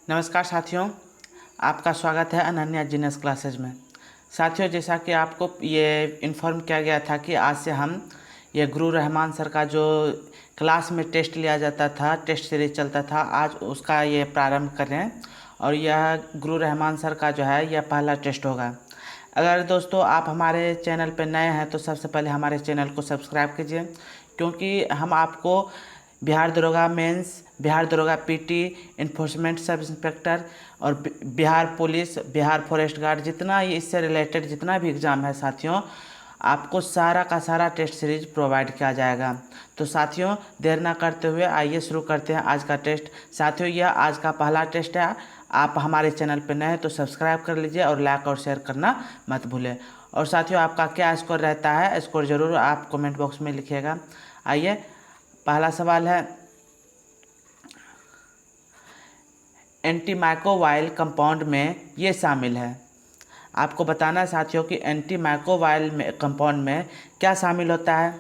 नमस्कार साथियों, आपका स्वागत है अनन्या जीनियस क्लासेज में। साथियों, जैसा कि आपको ये इन्फॉर्म किया गया था कि आज से हम ये गुरु रहमान सर का जो क्लास में टेस्ट लिया जाता था, टेस्ट सीरीज चलता था, आज उसका ये प्रारंभ कर रहे हैं। और यह गुरु रहमान सर का जो है यह पहला टेस्ट होगा। अगर दोस्तों आप हमारे चैनल पर नए हैं तो सबसे पहले हमारे चैनल को सब्सक्राइब कीजिए, क्योंकि हम आपको बिहार दरोगा मेंस, बिहार दरोगा पीटी, इन्फोर्समेंट सब इंस्पेक्टर और Bihar police, Bihar forest guard, जितना ये इससे रिलेटेड जितना भी एग्ज़ाम है साथियों, आपको सारा का सारा टेस्ट सीरीज प्रोवाइड किया जाएगा। तो साथियों, देर ना करते हुए आइए शुरू करते हैं आज का टेस्ट। साथियों, यह आज का पहला टेस्ट है। आप हमारे चैनल पर नए हैं तो सब्सक्राइब कर लीजिए और लाइक और शेयर करना मत भूलें। और साथियों, आपका क्या स्कोर रहता है, स्कोर ज़रूर आप कमेंट बॉक्स में लिखिएगा। आइए, पहला सवाल है, एंटी माइक्रोवाइल कंपाउंड में ये शामिल है। आपको बताना है साथियों कि एंटी माइक्रोवाइल में कंपाउंड में क्या शामिल होता है।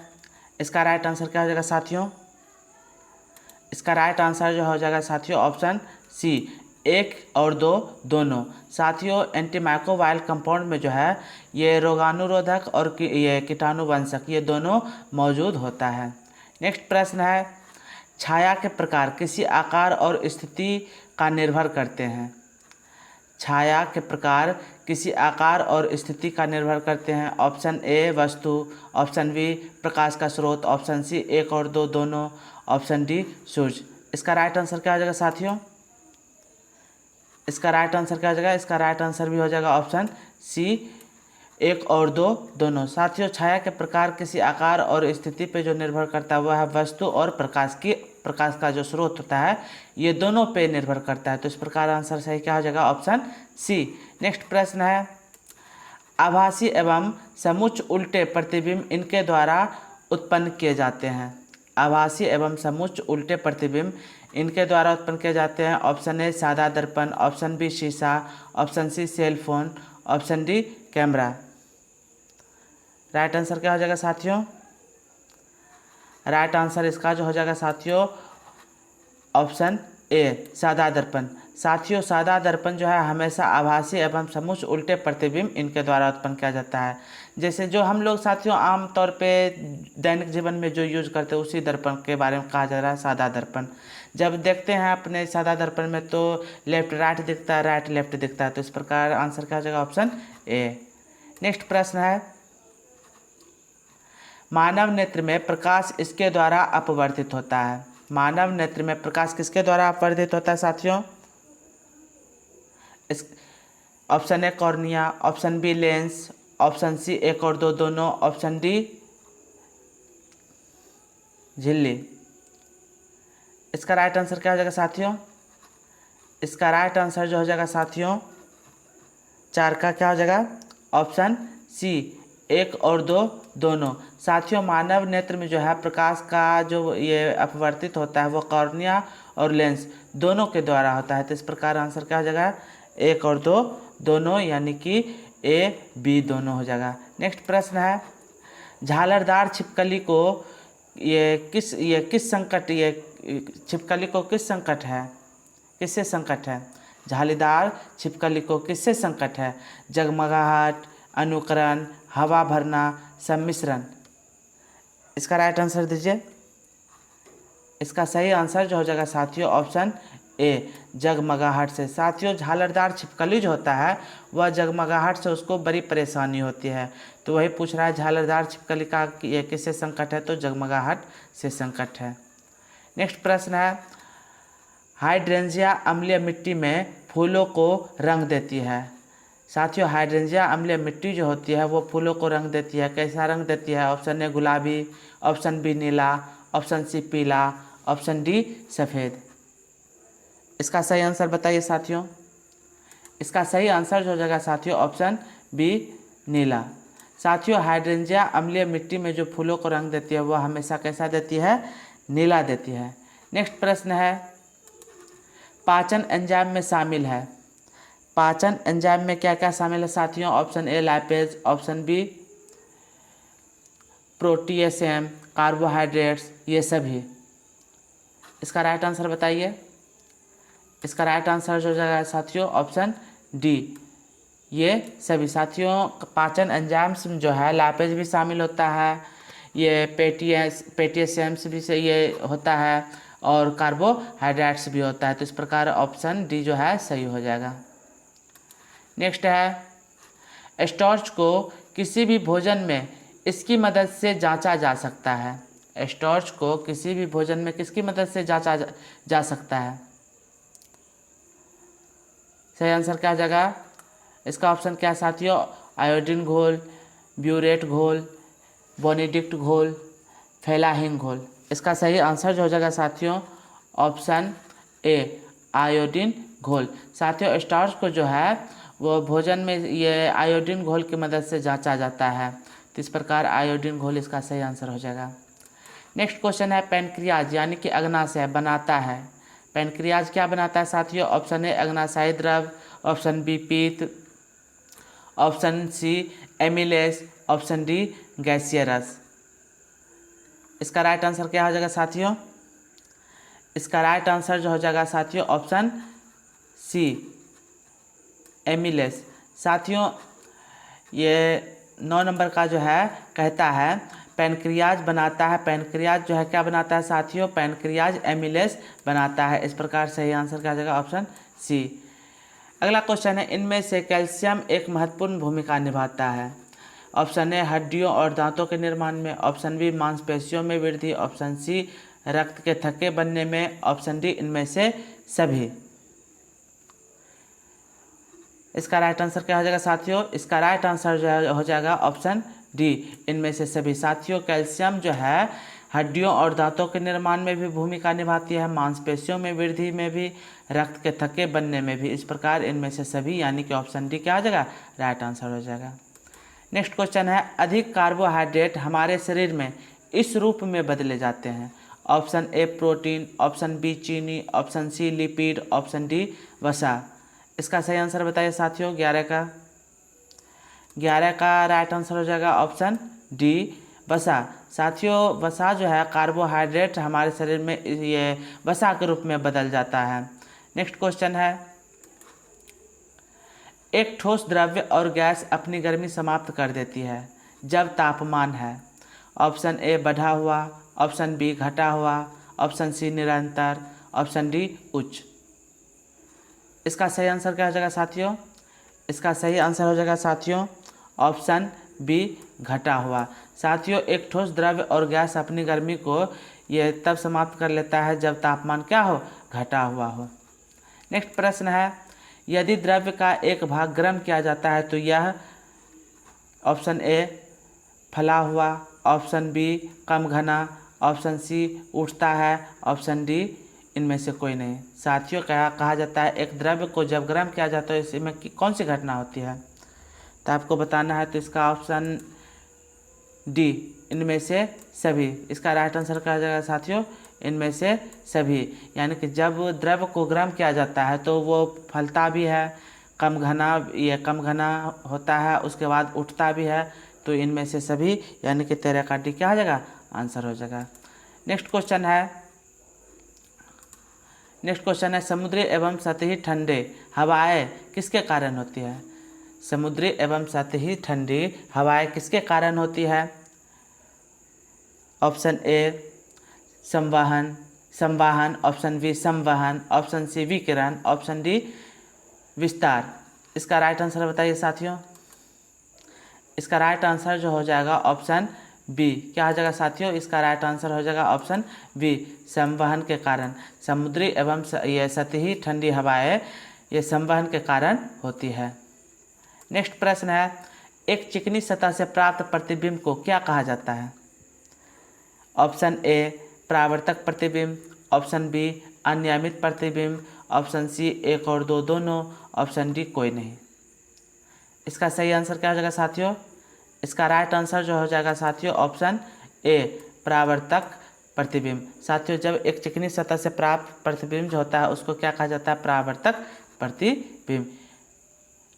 इसका राइट आंसर क्या हो जाएगा साथियों? इसका राइट आंसर जो हो जाएगा साथियों ऑप्शन सी, 1 और 2 दोनों। साथियों, एंटी माइक्रोवाइल कंपाउंड में जो है ये रोगाणुरोधक और ये कीटाणुवंशक ये दोनों मौजूद होता है। नेक्स्ट प्रश्न है, छाया के प्रकार किसी आकार और स्थिति का निर्भर करते हैं। छाया के प्रकार किसी आकार और स्थिति का निर्भर करते हैं। ऑप्शन ए वस्तु, ऑप्शन बी प्रकाश का स्रोत, ऑप्शन सी 1 और 2 दोनों, ऑप्शन डी सूर्य। इसका राइट आंसर क्या हो जाएगा साथियों? इसका राइट आंसर क्या हो जाएगा? इसका राइट आंसर भी हो जाएगा ऑप्शन सी, 1 और 2 दोनों। साथियों, छाया के प्रकार किसी आकार और स्थिति पे जो निर्भर करता है वह है वस्तु और प्रकाश का जो स्रोत होता है ये दोनों पे निर्भर करता है। तो इस प्रकार आंसर सही क्या हो जाएगा? Option C. नेक्स्ट प्रश्न है, आभासी एवं समुच्च उल्टे प्रतिबिंब इनके द्वारा उत्पन्न किए जाते हैं। आभासी एवं समुच्च उल्टे प्रतिबिंब इनके द्वारा उत्पन्न किए जाते हैं। ऑप्शन ए सादा दर्पण, ऑप्शन बी शीशा, option C cell phone, option D camera. Right answer क्या हो जाएगा साथियों? राइट आंसर इसका जो हो जाएगा साथियों ऑप्शन ए सादा दर्पण। साथियों, सादा दर्पण जो है हमेशा आभासी एवं समुच्च उल्टे प्रतिबिंब इनके द्वारा उत्पन्न किया जाता है। जैसे जो हम लोग साथियों आम तौर पे दैनिक जीवन में जो यूज करते हैं उसी दर्पण के बारे में कहा जा रहा है सादा दर्पण। जब देखते हैं अपने सादा दर्पण में तो लेफ्ट राइट दिखता है, राइट लेफ्ट दिखता है। तो इस प्रकार आंसर क्या हो जाएगा? Option A. नेक्स्ट प्रश्न है, मानव नेत्र में प्रकाश इसके द्वारा अपवर्तित होता है। मानव नेत्र में प्रकाश किसके द्वारा अपवर्तित होता है साथियों? इस option A cornea, option B lens, option C 1 और 2 दोनों, ऑप्शन डी झिल्ली। इसका राइट आंसर क्या हो जाएगा साथियों? इसका राइट आंसर जो हो जाएगा साथियों 4 का क्या हो जाएगा? ऑप्शन सी 1 और 2 दोनों। साथियों, मानव नेत्र में जो है प्रकाश का जो ये अपवर्तित होता है वो कॉर्निया और लेंस दोनों के द्वारा होता है। तो इस प्रकार आंसर क्या हो जाएगा? 1 और 2 दोनों, यानी कि ए बी दोनों हो जाएगा। नेक्स्ट प्रश्न है, झालरदार छिपकली को ये किस संकट ये छिपकली को किस संकट है, किससे संकट है? झालीदार छिपकली को किससे संकट है? जगमगाहट, अनुकरण, हवा भरना, सम्मिश्रण। इसका राइट आंसर दीजिए। इसका सही आंसर जो हो जाएगा साथियों ऑप्शन ए जगमगाहट से। साथियों, झालरदार छिपकली जो होता है वह जगमगाहट से उसको बड़ी परेशानी होती है। तो वही पूछ रहा है झालरदार छिपकली का ये किससे संकट है? तो जगमगाहट से संकट है। नेक्स्ट प्रश्न है, हाइड्रेंजिया अम्लीय मिट्टी में फूलों को रंग देती है। साथियों, हाइड्रेंजिया अम्लीय मिट्टी जो होती है वो फूलों को रंग देती है। कैसा रंग देती है? ऑप्शन ए गुलाबी, ऑप्शन बी नीला, ऑप्शन सी पीला, ऑप्शन डी सफ़ेद। इसका सही आंसर बताइए साथियों। इसका सही आंसर जो हो जाएगा साथियों ऑप्शन बी नीला। साथियों, हाइड्रेंजिया अम्लीय मिट्टी में जो फूलों को रंग देती है वह हमेशा कैसा देती है? नीला देती है। नेक्स्ट प्रश्न है, पाचन एंजाइम में शामिल है। पाचन एंजाइम में क्या क्या शामिल है साथियों? Option A lipase, option B proteases, carbohydrates, ये सभी। इसका राइट आंसर बताइए। इसका राइट आंसर जो हो जाएगा साथियों ऑप्शन डी, ये सभी। साथियों पाचन एंजाइम्स जो है लैपेज भी शामिल होता है, ये पेटियसेम्स भी से ये होता है, और कार्बोहाइड्रेट्स भी होता है। तो इस प्रकार ऑप्शन डी जो है सही हो जाएगा। नेक्स्ट है स्टार्च को किसी भी भोजन में इसकी मदद से जांचा जा सकता है। स्टार्च को किसी भी भोजन में किसकी मदद से जांचा जा सकता है? सही आंसर क्या हो जाएगा? इसका ऑप्शन क्या है साथियों? आयोडीन घोल, ब्यूरेट घोल, बोनिडिक्ट घोल, फेलाहिन घोल। इसका सही आंसर जो हो जाएगा साथियों ऑप्शन ए, आयोडीन घोल। साथियों स्टार्च को जो है वो भोजन में ये आयोडीन घोल की मदद से जांचा जाता है। तो इस प्रकार आयोडीन घोल इसका सही आंसर हो जाएगा। नेक्स्ट क्वेश्चन है पैनक्रियाज यानी कि अग्नाशय बनाता है। पैनक्रियाज क्या बनाता है साथियों? ऑप्शन ए अग्नाशयी द्रव, ऑप्शन बी पीत, option C amylase, option D गैसीय रस। इसका राइट आंसर क्या हो जाएगा साथियों? इसका राइट आंसर जो हो जाएगा साथियों ऑप्शन सी, एमिलेस। साथियों ये 9 नंबर का जो है कहता है पैनक्रियाज बनाता है। पैनक्रियाज जो है क्या बनाता है साथियों? पैनक्रियाज एमिलेस बनाता है। इस प्रकार सही आंसर क्या हो जाएगा ऑप्शन सी। अगला क्वेश्चन है इनमें से कैल्शियम एक महत्वपूर्ण भूमिका निभाता है। ऑप्शन ए हड्डियों और दांतों के निर्माण में, ऑप्शन बी मांसपेशियों में वृद्धि, ऑप्शन सी रक्त के थक्के बनने में, ऑप्शन डी इनमें से सभी। इसका राइट आंसर क्या हो जाएगा साथियों? इसका राइट आंसर जो हो जाएगा ऑप्शन डी, इनमें से सभी। साथियों कैल्शियम जो है हड्डियों और दांतों के निर्माण में भी भूमिका निभाती है, मांसपेशियों में वृद्धि में भी, रक्त के थक्के बनने में भी। इस प्रकार इनमें से सभी यानी कि ऑप्शन डी क्या हो जाएगा? राइट आंसर हो जाएगा। नेक्स्ट क्वेश्चन है अधिक कार्बोहाइड्रेट हमारे शरीर में इस रूप में बदले जाते हैं। Option A protein, option B चीनी, option C lipid, option D वसा। इसका सही आंसर बताइए साथियों। 11 का राइट आंसर हो जाएगा ऑप्शन डी वसा। साथियों वसा जो है कार्बोहाइड्रेट हमारे शरीर में ये वसा के रूप में बदल जाता है। नेक्स्ट क्वेश्चन है एक ठोस द्रव्य और गैस अपनी गर्मी समाप्त कर देती है जब तापमान है। ऑप्शन ए बढ़ा हुआ, ऑप्शन बी घटा हुआ, ऑप्शन सी निरंतर, ऑप्शन डी उच्च। इसका सही आंसर क्या हो जाएगा साथियों? इसका सही आंसर हो जाएगा साथियों ऑप्शन बी घटा हुआ। साथियों एक ठोस द्रव्य और गैस अपनी गर्मी को ये तब समाप्त कर लेता है जब तापमान क्या हो? घटा हुआ हो। नेक्स्ट प्रश्न है यदि द्रव्य का एक भाग गर्म किया जाता है तो यह, ऑप्शन ए फला हुआ, ऑप्शन बी कम घना, ऑप्शन सी उठता है, ऑप्शन डी इनमें से कोई नहीं। साथियों कहा जाता है एक द्रव्य को जब गर्म किया जाता है इसमें कौन सी घटना होती है? तो आपको बताना है। तो इसका ऑप्शन डी इनमें से सभी। इसका राइट आंसर क्या हो जाएगा साथियों? इनमें से सभी। यानी कि जब द्रव्य को गर्म किया जाता है तो वो फलता भी है, कम घना होता है, उसके बाद उठता भी है। तो इनमें से सभी यानी कि 13 का डी क्या हो जाएगा? आंसर हो जाएगा। नेक्स्ट क्वेश्चन है समुद्री एवं सतही ठंडे हवाएं किसके कारण होती है? समुद्री एवं सतही ठंडी हवाएं किसके कारण होती है? ऑप्शन ए संवहन, ऑप्शन बी संवहन, ऑप्शन सी विकिरण, ऑप्शन डी विस्तार। इसका राइट आंसर बताइए साथियों। इसका राइट आंसर जो हो जाएगा ऑप्शन बी क्या हो जाएगा साथियों? इसका राइट आंसर हो जाएगा ऑप्शन बी संवहन के कारण। समुद्री एवं ये सतही ठंडी हवाएं ये संवहन के कारण होती है। नेक्स्ट प्रश्न है एक चिकनी सतह से प्राप्त प्रतिबिंब को क्या कहा जाता है? ऑप्शन ए परावर्तक प्रतिबिंब, ऑप्शन बी अनियमित प्रतिबिंब, ऑप्शन सी 1 और 2 दोनों, ऑप्शन डी कोई नहीं। इसका सही आंसर क्या हो जाएगा साथियों? इसका राइट आंसर जो हो जाएगा साथियों ऑप्शन ए परावर्तक प्रतिबिंब। साथियों जब एक चिकनी सतह से प्राप्त प्रतिबिंब जो होता है उसको क्या कहा जाता है? परावर्तक प्रतिबिंब।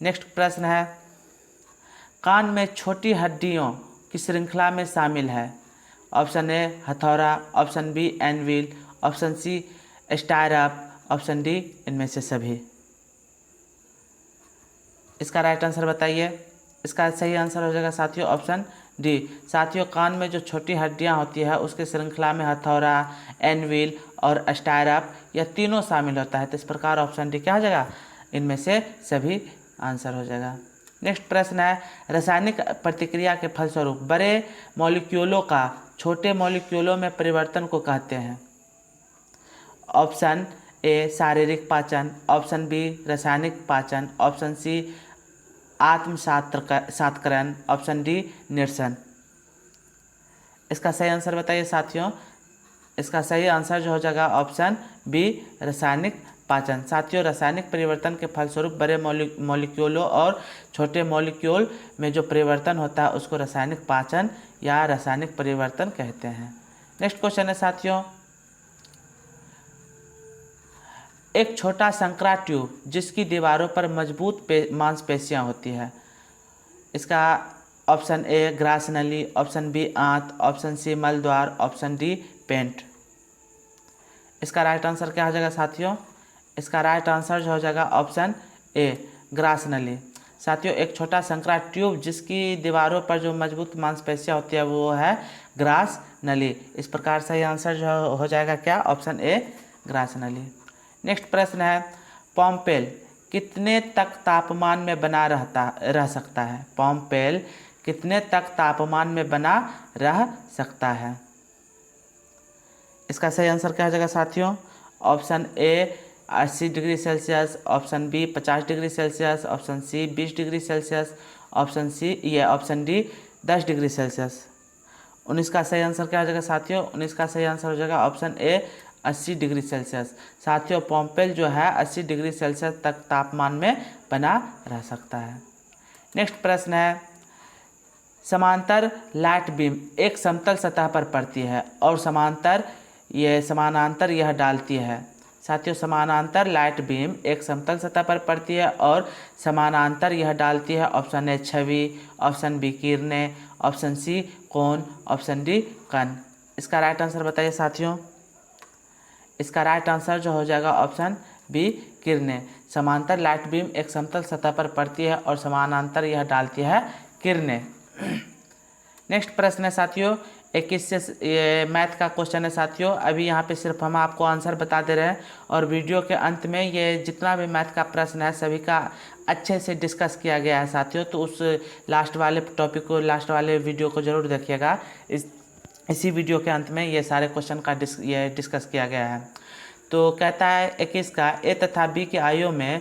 नेक्स्ट प्रश्न है कान में छोटी हड्डियों की श्रृंखला में शामिल है। ऑप्शन ए हथौड़ा, option B anvil, option C stirrup, option D इनमें से सभी। इसका राइट आंसर बताइए। इसका सही आंसर हो जाएगा साथियों ऑप्शन डी। साथियों, कान में जो छोटी हड्डियां होती है उसके श्रृंखला में हथौड़ा, एनविल और स्टायरप यह तीनों शामिल होता है। तो इस प्रकार ऑप्शन डी क्या हो जाएगा, इनमें से सभी आंसर हो जाएगा। नेक्स्ट प्रश्न है, रासायनिक प्रतिक्रिया के फलस्वरूप बड़े मॉलिक्यूलों का छोटे मॉलिक्यूलों में परिवर्तन को कहते हैं। ऑप्शन ए शारीरिक पाचन, ऑप्शन बी रासायनिक पाचन, ऑप्शन सी आत्मसात्करण, ऑप्शन डी निरसन। इसका सही आंसर बताइए साथियों। इसका सही आंसर जो हो जाएगा ऑप्शन बी रासायनिक पाचन। साथियों, रासायनिक परिवर्तन के फलस्वरूप बड़े मॉलिक्यूलों और छोटे मॉलिक्यूल में जो परिवर्तन होता है उसको रासायनिक पाचन या रासायनिक परिवर्तन कहते हैं। नेक्स्ट क्वेश्चन है साथियों, एक छोटा संकरा ट्यूब जिसकी दीवारों पर मजबूत मांसपेशियां होती है। इसका ऑप्शन ए ग्रास नली, ऑप्शन बी आंत, ऑप्शन सी मलद्वार, ऑप्शन डी पेंट। इसका राइट आंसर क्या हो जाएगा साथियों। इसका राइट आंसर जो हो जाएगा ऑप्शन ए ग्रास नली। साथियों, एक छोटा संकरा ट्यूब जिसकी दीवारों पर जो मजबूत मांसपेशियां होती है वो है ग्रास नली। इस प्रकार सही आंसर जो हो जाएगा क्या, ऑप्शन ए ग्रास नली। नेक्स्ट प्रश्न है, पॉम्पेल कितने तक तापमान में बना रह सकता है। पॉम्पेल कितने तक तापमान में बना रह सकता है। इसका सही आंसर क्या हो जाएगा साथियों। Option A 80 degree Celsius, option B 50 degree Celsius, option C 20 degree Celsius, option D 10 degree Celsius. 19 का सही आंसर क्या हो जाएगा साथियों। 19 का सही आंसर हो जाएगा ऑप्शन ए 80 डिग्री सेल्सियस। साथियों, पॉम्पेल जो है 80 डिग्री सेल्सियस तक तापमान में बना रह सकता है। नेक्स्ट प्रश्न है, समांतर लाइट बीम एक समतल सतह पर पड़ती है और समानांतर यह डालती है। साथियों, समानांतर लाइट बीम एक समतल सतह पर पड़ती है और समानांतर यह डालती है। ऑप्शन ए छवि, ऑप्शन बी किरणें, ऑप्शन सी कोण, ऑप्शन डी कण। इसका राइट आंसर बताइए साथियों। इसका राइट आंसर जो हो जाएगा ऑप्शन बी किरणें। समांतर लाइट बीम एक समतल सतह पर पड़ती है और समानांतर यह डालती है किरणें। नेक्स्ट प्रश्न है साथियों, 21 से ये मैथ का क्वेश्चन है साथियों। अभी यहाँ पे सिर्फ हम आपको आंसर बता दे रहे हैं और वीडियो के अंत में ये जितना भी मैथ का प्रश्न है सभी का अच्छे से डिस्कस किया गया है साथियों। तो उस लास्ट वाले टॉपिक को, लास्ट वाले वीडियो को ज़रूर देखिएगा। इसी वीडियो के अंत में ये सारे क्वेश्चन का डिस्कस किया गया है। तो कहता है 21 का, ए तथा बी की आयु में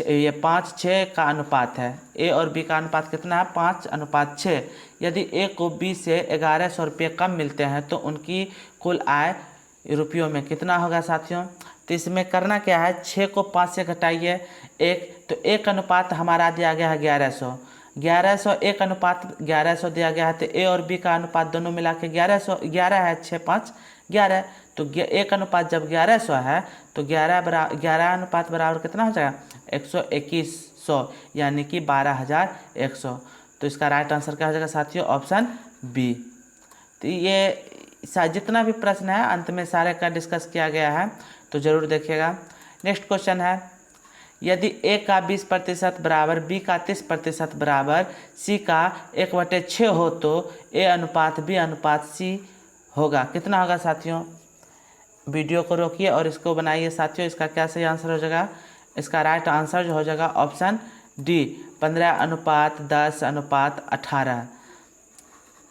ये 5:6 का अनुपात है। ए और बी का अनुपात कितना है, 5:6। यदि ए को बी से 1100 रुपये कम मिलते हैं तो उनकी कुल आय रुपयों में कितना होगा साथियों। तो इसमें करना क्या है, 6 को 5 से घटाइए 1, तो एक अनुपात हमारा दिया गया है 1100 एक अनुपात 1100 दिया गया है। तो ए और बी का अनुपात दोनों मिला के 11 है, 6 5 11। तो एक अनुपात जब 1100 है तो 11 अनुपात बराबर कितना हो जाएगा, 12100 यानी कि 12100। तो इसका राइट आंसर क्या हो जाएगा साथियों, ऑप्शन बी। तो ये जितना भी प्रश्न है अंत में सारे का डिस्कस किया गया है, तो ज़रूर देखिएगा। नेक्स्ट क्वेश्चन है, यदि ए का 20% बराबर बी का 30% बराबर सी का 1/6 हो तो ए अनुपात बी अनुपात सी होगा, कितना होगा साथियों। वीडियो को रोकिए और इसको बनाइए साथियों। इसका क्या सही आंसर हो जाएगा। इसका राइट आंसर जो हो जाएगा ऑप्शन डी 15:10:18।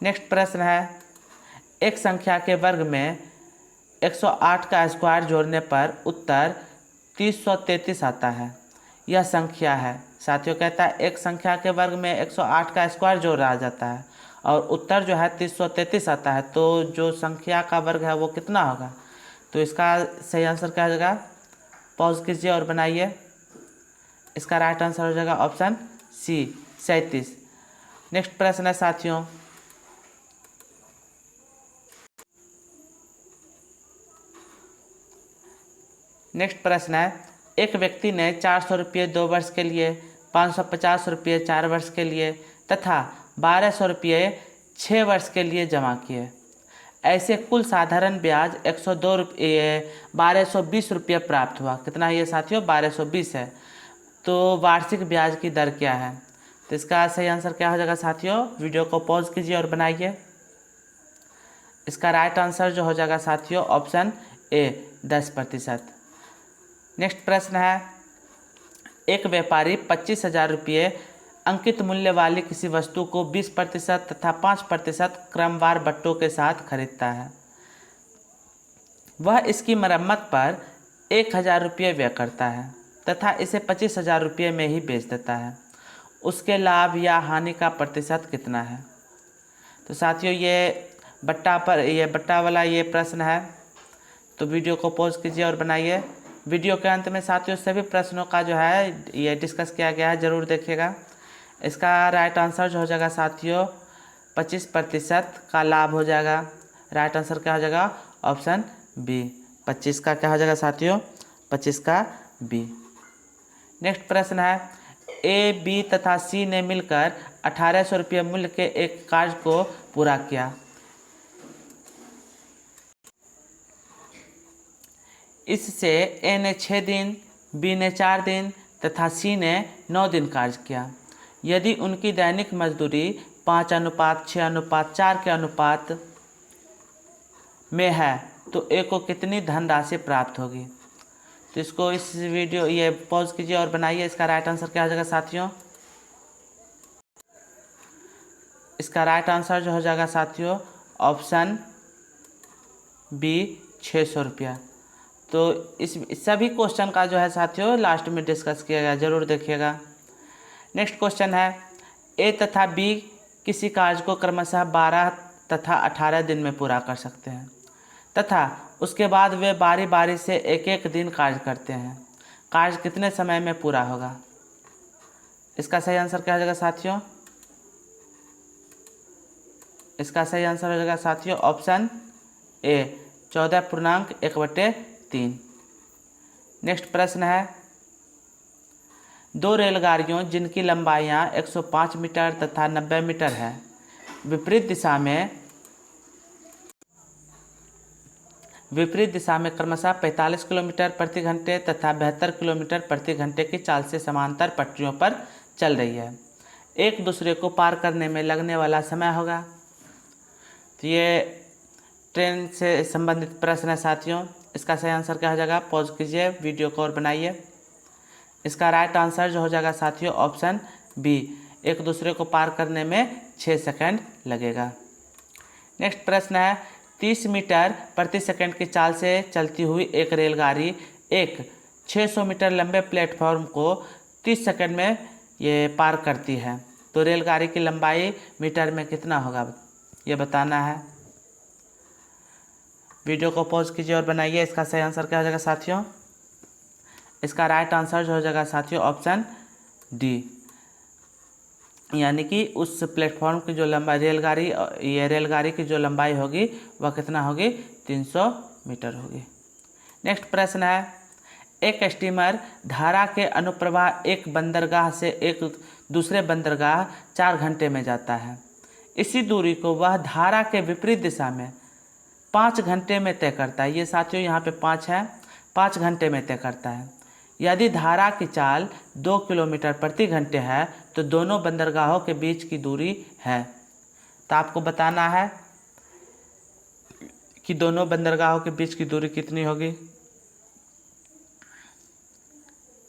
नेक्स्ट प्रश्न है, एक संख्या के वर्ग में 108 का स्क्वायर जोड़ने पर उत्तर 333 आता है। यह संख्या है साथियों। कहता है एक संख्या के वर्ग में 108 का स्क्वायर जोड़ा जाता है और उत्तर जो है 333 आता है, तो जो संख्या का वर्ग है वो कितना होगा। तो इसका सही आंसर क्या हो जाएगा, पॉज कीजिए और बनाइए। इसका राइट आंसर हो जाएगा ऑप्शन सी 37। नेक्स्ट प्रश्न है साथियों, नेक्स्ट प्रश्न है, एक व्यक्ति ने 400 रुपये 2 वर्ष के लिए, 550 रुपये 4 वर्ष के लिए तथा 1200 रुपये 6 वर्ष के लिए जमा किए। ऐसे कुल साधारण ब्याज 102 रुपये 1220 रुपये प्राप्त हुआ। कितना है ये साथियों? 1220 है। तो वार्षिक ब्याज की दर क्या है? तो इसका सही आंसर क्या हो जाएगा साथियों? वीडियो को पॉज कीजिए और बनाइए। इसका राइट आंसर जो हो जाएगा साथियों ऑप्शन ए 10%। नेक्स्ट प्रश्न है, एक व्यापारी 25,000 रुपये अंकित मूल्य वाली किसी वस्तु को 20% तथा 5% क्रमवार बट्टों के साथ खरीदता है। वह इसकी मरम्मत पर 1,000 रुपये व्यय करता है तथा इसे 25,000 रुपये में ही बेच देता है। उसके लाभ या हानि का प्रतिशत कितना है? तो साथियों ये बट्टा वाला ये प्रश्न है, तो वीडियो को पॉज कीजिए और बनाइए। वीडियो के अंत में साथियों सभी प्रश्नों का जो है ये डिस्कस किया गया है, ज़रूर देखिएगा। इसका राइट आंसर जो हो जाएगा साथियों 25% का लाभ हो जाएगा। राइट आंसर क्या हो जाएगा? ऑप्शन बी 25 का क्या हो जाएगा साथियों? 25 का बी। नेक्स्ट प्रश्न है, ए, बी तथा सी ने मिलकर 1800 रुपये मूल्य के एक कार्य को पूरा किया। इससे ए ने 6 दिन, बी ने 4 दिन तथा सी ने 9 दिन कार्य किया। यदि उनकी दैनिक मजदूरी 5:6:4 के अनुपात में है तो ए को कितनी धनराशि प्राप्त होगी? तो इसको इस वीडियो ये पॉज कीजिए और बनाइए। इसका राइट आंसर क्या हो जाएगा साथियों? इसका राइट आंसर जो हो जाएगा साथियों ऑप्शन बी 600 रुपया। तो इस सभी क्वेश्चन का जो है साथियों लास्ट में डिस्कस किया गया, जरूर देखिएगा। नेक्स्ट क्वेश्चन है, ए तथा बी किसी कार्य को क्रमशः 12 तथा 18 दिन में पूरा कर सकते हैं तथा उसके बाद वे बारी बारी से एक एक दिन कार्य करते हैं। कार्य कितने समय में पूरा होगा? इसका सही आंसर क्या हो जाएगा साथियों? इसका सही आंसर हो जाएगा साथियों ऑप्शन ए 14.1/3। नेक्स्ट प्रश्न है, दो रेलगाड़ियों जिनकी लंबाइयाँ 105 मीटर तथा 90 मीटर है विपरीत दिशा में क्रमशः 45 किलोमीटर प्रति घंटे तथा 72 किलोमीटर प्रति घंटे की चाल से समांतर पटरियों पर चल रही है। एक दूसरे को पार करने में लगने वाला समय होगा। तो ये ट्रेन से संबंधित प्रश्न है साथियों। इसका सही आंसर क्या हो जाएगा? पॉज कीजिए वीडियो को और बनाइए। इसका राइट आंसर जो हो जाएगा साथियों ऑप्शन बी, एक दूसरे को पार करने में 6 सेकंड लगेगा। नेक्स्ट प्रश्न है, 30 मीटर प्रति सेकंड की चाल से चलती हुई एक रेलगाड़ी एक 600 मीटर लंबे प्लेटफॉर्म को 30 सेकंड में ये पार करती है। तो रेलगाड़ी की लंबाई मीटर में कितना होगा ये बताना है। वीडियो को पॉज कीजिए और बनाइए। इसका सही आंसर क्या हो जाएगा साथियों? इसका राइट आंसर जो हो जाएगा साथियों ऑप्शन डी, यानी कि उस प्लेटफॉर्म की जो लंबाई रेलगाड़ी की जो लंबाई होगी वह कितना होगी? 300 मीटर होगी। नेक्स्ट प्रश्न है, एक स्टीमर धारा के अनुप्रवाह एक बंदरगाह से एक दूसरे बंदरगाह 4 घंटे में जाता है। इसी दूरी को वह धारा के विपरीत दिशा में 5 घंटे में तय करता है। ये साथियों यहाँ पे 5 है, 5 घंटे में तय करता है। यदि धारा की चाल 2 किलोमीटर प्रति घंटे है तो दोनों बंदरगाहों के बीच की दूरी है। तो आपको बताना है कि दोनों बंदरगाहों के बीच की दूरी कितनी होगी।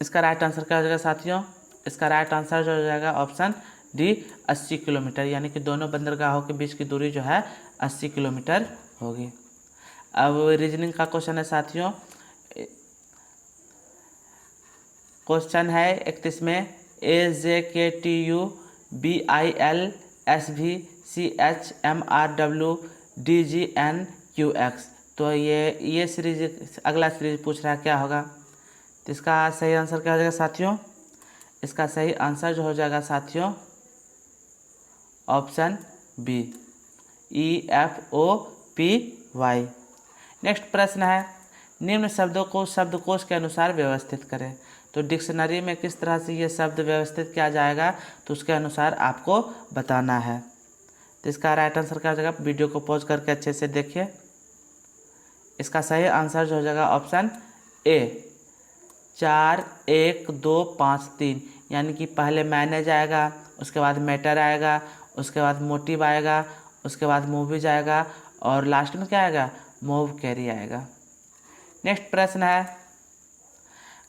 इसका राइट आंसर क्या हो जाएगा साथियों? इसका राइट आंसर जो हो जाएगा ऑप्शन डी 80 किलोमीटर, यानी कि दोनों बंदरगाहों के बीच की दूरी जो है 80 किलोमीटर होगी। अब रीजनिंग का क्वेश्चन है साथियों। क्वेश्चन है 31 में, AJKTU BILSVCHMRWDGNQX। तो ये सीरीज अगला सीरीज पूछ रहा है क्या होगा। तो इसका सही आंसर क्या हो जाएगा साथियों? इसका सही आंसर जो हो जाएगा साथियों ऑप्शन बी EFOPY। नेक्स्ट प्रश्न है, निम्न शब्दों को शब्दकोश के अनुसार व्यवस्थित करें। तो डिक्शनरी में किस तरह से ये शब्द व्यवस्थित किया जाएगा तो उसके अनुसार आपको बताना है। तो इसका राइट आंसर क्या हो जाएगा, वीडियो को पॉज करके अच्छे से देखिए। इसका सही आंसर जो हो जाएगा ऑप्शन ए 4 1 2 5 3, यानी कि पहले मैनेज आएगा, उसके बाद मैटर आएगा, उसके बाद मोटिव आएगा, उसके बाद मूवीज आएगा और लास्ट में क्या आएगा, मूव कैरी आएगा। नेक्स्ट प्रश्न है,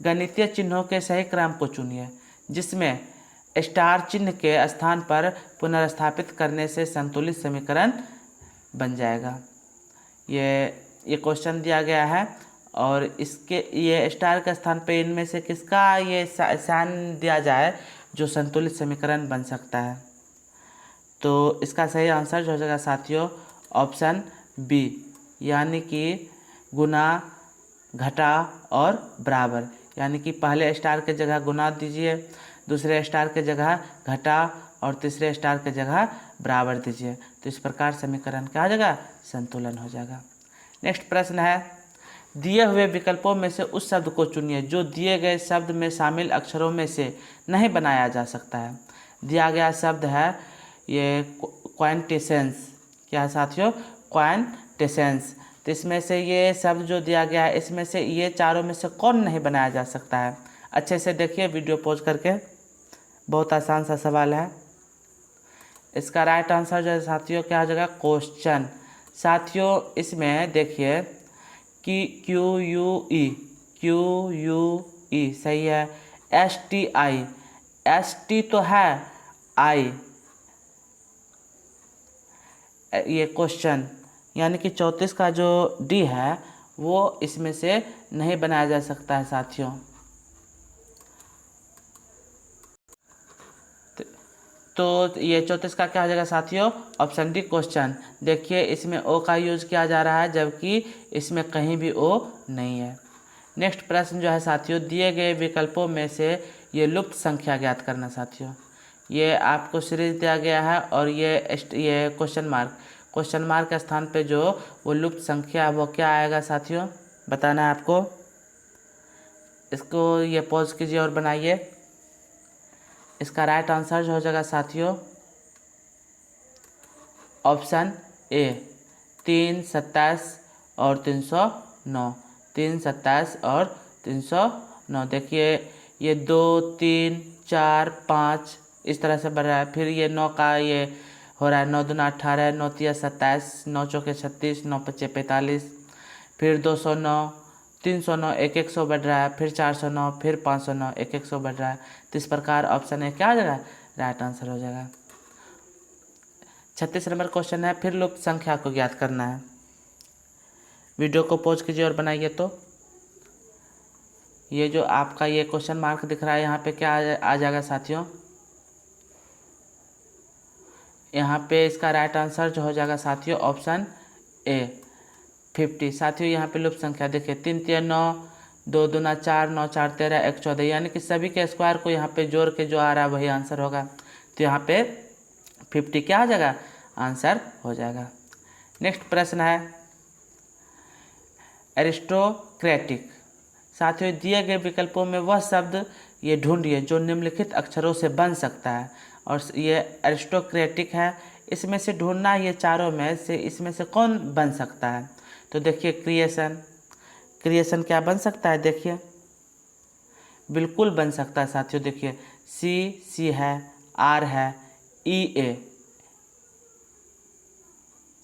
गणितीय चिन्हों के सही क्रम को चुनिए जिसमें स्टार चिन्ह के स्थान पर पुनर्स्थापित करने से संतुलित समीकरण बन जाएगा। ये क्वेश्चन दिया गया है और इसके ये स्टार के स्थान पे इनमें से किसका ये साइन दिया जाए जो संतुलित समीकरण बन सकता है। तो इसका सही आंसर जो हो जाएगा साथियों ऑप्शन बी, यानी कि गुना, घटा और बराबर, यानी कि पहले स्टार के जगह गुना दीजिए, दूसरे स्टार के जगह घटा और तीसरे स्टार के जगह बराबर दीजिए। तो इस प्रकार समीकरण क्या हो जाएगा, संतुलन हो जाएगा। नेक्स्ट प्रश्न है, दिए हुए विकल्पों में से उस शब्द को चुनिए जो दिए गए शब्द में शामिल अक्षरों में से नहीं बनाया जा सकता है। दिया गया शब्द है ये क्वांटिसेंस, क्या है साथियों, क्वांटिसेंस। तो इसमें से ये शब्द जो दिया गया है इसमें से ये चारों में से कौन नहीं बनाया जा सकता है। अच्छे से देखिए वीडियो पॉज करके, बहुत आसान सा सवाल है। इसका राइट आंसर जो है साथियों क्या हो जाएगा, क्वेश्चन। साथियों इसमें देखिए कि क्यू यू ई सही है, एस टी तो है, आई ये क्वेश्चन, यानी कि 34 का जो डी है वो इसमें से नहीं बनाया जा सकता है साथियों। तो ये 34 का क्या हो जाएगा साथियों, ऑप्शन डी क्वेश्चन। देखिए इसमें ओ का यूज किया जा रहा है जबकि इसमें कहीं भी ओ नहीं है। नेक्स्ट प्रश्न जो है साथियों, दिए गए विकल्पों में से ये लुप्त संख्या ज्ञात करना। साथियों ये आपको सीरीज दिया गया है और ये क्वेश्चन मार्क के स्थान पे जो वो लुप्त संख्या है वो क्या आएगा साथियों, बताना है आपको। इसको ये पॉज कीजिए और बनाइए। इसका राइट आंसर जो हो जाएगा साथियों ऑप्शन ए 3, 27 और 309, 3, 27 और 309। देखिए ये 2, 3, 4, 5 इस तरह से बढ़ रहा है। फिर ये 9 का ये हो रहा है, 9 दूना 18, 9 तिया 27, 9 चौके 36, 9 पच्चे 45, फिर 209, 309, 100 बढ़ रहा है, फिर 409, फिर 509, 100 बढ़ रहा है। तो इस प्रकार ऑप्शन ए क्या हो जाएगा, राइट आंसर हो जाएगा। 36 नंबर क्वेश्चन है, फिर लुप्त संख्या को ज्ञात करना है। वीडियो को पॉज कीजिए और बनाइए। तो ये जो आपका ये क्वेश्चन मार्क दिख रहा है यहाँ पे क्या आ जाएगा साथियों, यहाँ पे इसका राइट आंसर जो हो जाएगा साथियों ऑप्शन ए 50। साथियों यहाँ पे लुप्त संख्या देखिए 3 3 9, 2 दूना 4, 9 4 13, 1 14, यानी कि सभी के स्क्वायर को यहाँ पे जोड़ के जो आ रहा है वही आंसर होगा। तो यहाँ पे 50 क्या आ जाएगा, आंसर हो जाएगा। नेक्स्ट प्रश्न है, एरिस्टोक्रेटिक। साथियों दिए गए विकल्पों में वह शब्द ये ढूंढिए जो निम्नलिखित अक्षरों से बन सकता है। और ये एरिस्टोक्रेटिक है, इसमें से ढूंढना ये चारों में से इसमें से कौन बन सकता है। तो देखिए क्रिएशन क्या बन सकता है, देखिए बिल्कुल बन सकता है साथियों। देखिए सी है, आर है, ई ए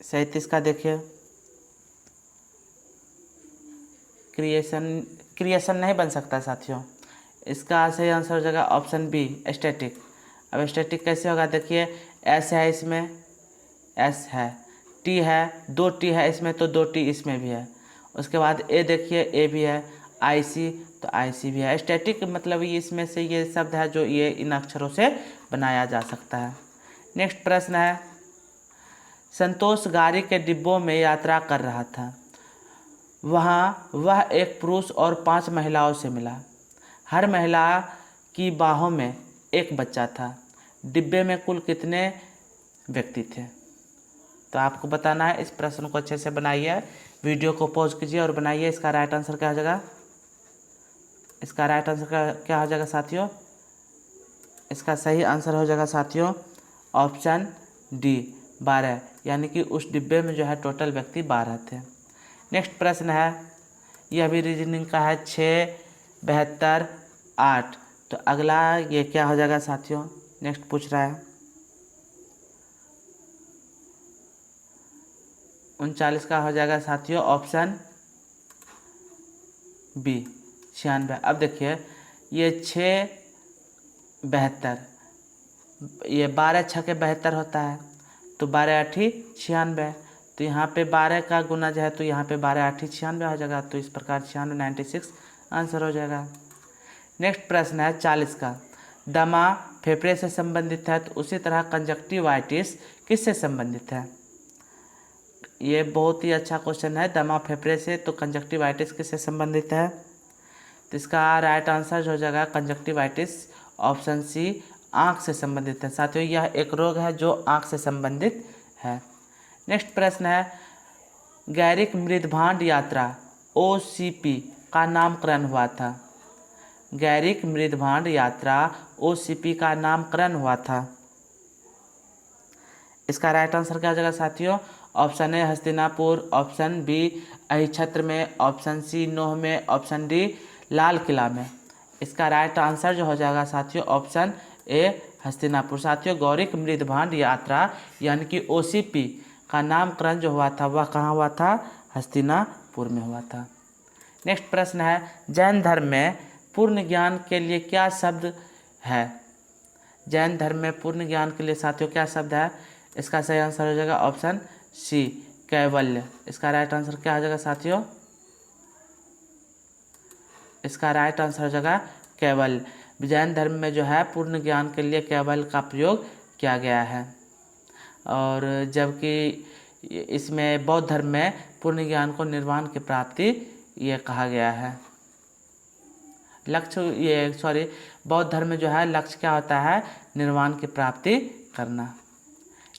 37 का देखिए क्रिएशन नहीं बन सकता साथियों। इसका सही आंसर हो जाएगा ऑप्शन बी स्टैटिक। अब स्टैटिक कैसे होगा, देखिए एस है, इसमें एस है, टी है, 2 टी है इसमें तो 2 टी इसमें भी है। उसके बाद ए देखिए ए भी है, आई सी तो आई सी भी है। स्टैटिक मतलब ये इसमें से ये शब्द है जो ये इन अक्षरों से बनाया जा सकता है। नेक्स्ट प्रश्न है, संतोष गाड़ी के डिब्बों में यात्रा कर रहा था। वहाँ वह एक पुरुष और 5 महिलाओं से मिला। हर महिला की बाहों में एक बच्चा था। डिब्बे में कुल कितने व्यक्ति थे। तो आपको बताना है। इस प्रश्न को अच्छे से बनाइए, वीडियो को पॉज कीजिए और बनाइए। इसका राइट आंसर क्या हो जाएगा, इसका राइट आंसर क्या हो जाएगा साथियों, इसका सही आंसर हो जाएगा साथियों ऑप्शन डी 12, यानी कि उस डिब्बे में जो है टोटल व्यक्ति 12 थे। नेक्स्ट प्रश्न है, यह भी रीजनिंग का है, 6, 72, 8। तो अगला ये क्या हो जाएगा साथियों? नेक्स्ट पूछ रहा है 39 का हो जाएगा साथियों ऑप्शन बी 96। अब देखिए ये 6, 72, ये 12 छके 72 होता है, तो 12 8 96। तो यहाँ पे 12 का गुना जो है तो यहाँ पे 12 8 96 हो जाएगा। तो इस प्रकार 96 96 आंसर हो जाएगा। नेक्स्ट प्रश्न है 40 का, दमा फेफड़े से संबंधित है, तो उसी तरह कंजक्टिवाइटिस किससे संबंधित है? ये बहुत ही अच्छा क्वेश्चन है, दमा फेफड़े से, तो कंजक्टिवाइटिस किससे संबंधित है? तो इसका राइट आंसर हो जाएगा कंजक्टिवाइटिस ऑप्शन सी, आँख से संबंधित है। साथियों यह एक रोग है जो आँख से संबंधित है। नेक्स्ट प्रश्न है, गैरिक मृदभांड यात्रा OCP का नामकरण हुआ था। गैरिक मृदभांड यात्रा OCP का नामकरण हुआ था। इसका राइट आंसर क्या हो जाएगा साथियों? Option A Hastinapur, option B Ahichhatra में, ऑप्शन सी नोह में, ऑप्शन डी लाल किला में। इसका राइट आंसर जो हो जाएगा साथियों ऑप्शन ए हस्तिनापुर। साथियों गौरिक मृदभांड यात्रा यानी कि OCP का नामकरण जो हुआ था वह कहाँ हुआ था? हस्तिनापुर में हुआ था। नेक्स्ट प्रश्न है, जैन धर्म में पूर्ण ज्ञान के लिए क्या शब्द है? जैन धर्म में पूर्ण ज्ञान के लिए साथियों क्या शब्द है? इसका सही आंसर हो जाएगा ऑप्शन सी कैवल्य। इसका राइट आंसर क्या हो जाएगा साथियों? इसका राइट आंसर हो जाएगा कैवल्य। जैन धर्म में जो है पूर्ण ज्ञान के लिए कैवल्य का प्रयोग किया गया है, और जबकि इसमें बौद्ध धर्म में पूर्ण ज्ञान को निर्वाण की प्राप्ति ये कहा गया है। बौद्ध धर्म में जो है लक्ष्य क्या होता है? निर्वाण की प्राप्ति करना।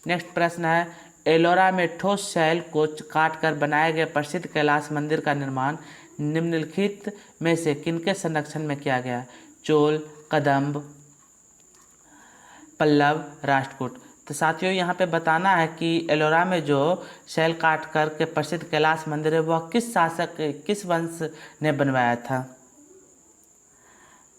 नेक्स्ट प्रश्न है, एलोरा में ठोस शैल को काट कर बनाए गए प्रसिद्ध कैलाश मंदिर का निर्माण निम्नलिखित में से किनके संरक्षण में किया गया? चोल, कदम्ब, पल्लव, राष्ट्रकूट। तो साथियों यहाँ पे बताना है कि एलोरा में जो शैल काट कर के प्रसिद्ध कैलाश मंदिर है वह किस वंश ने बनवाया था?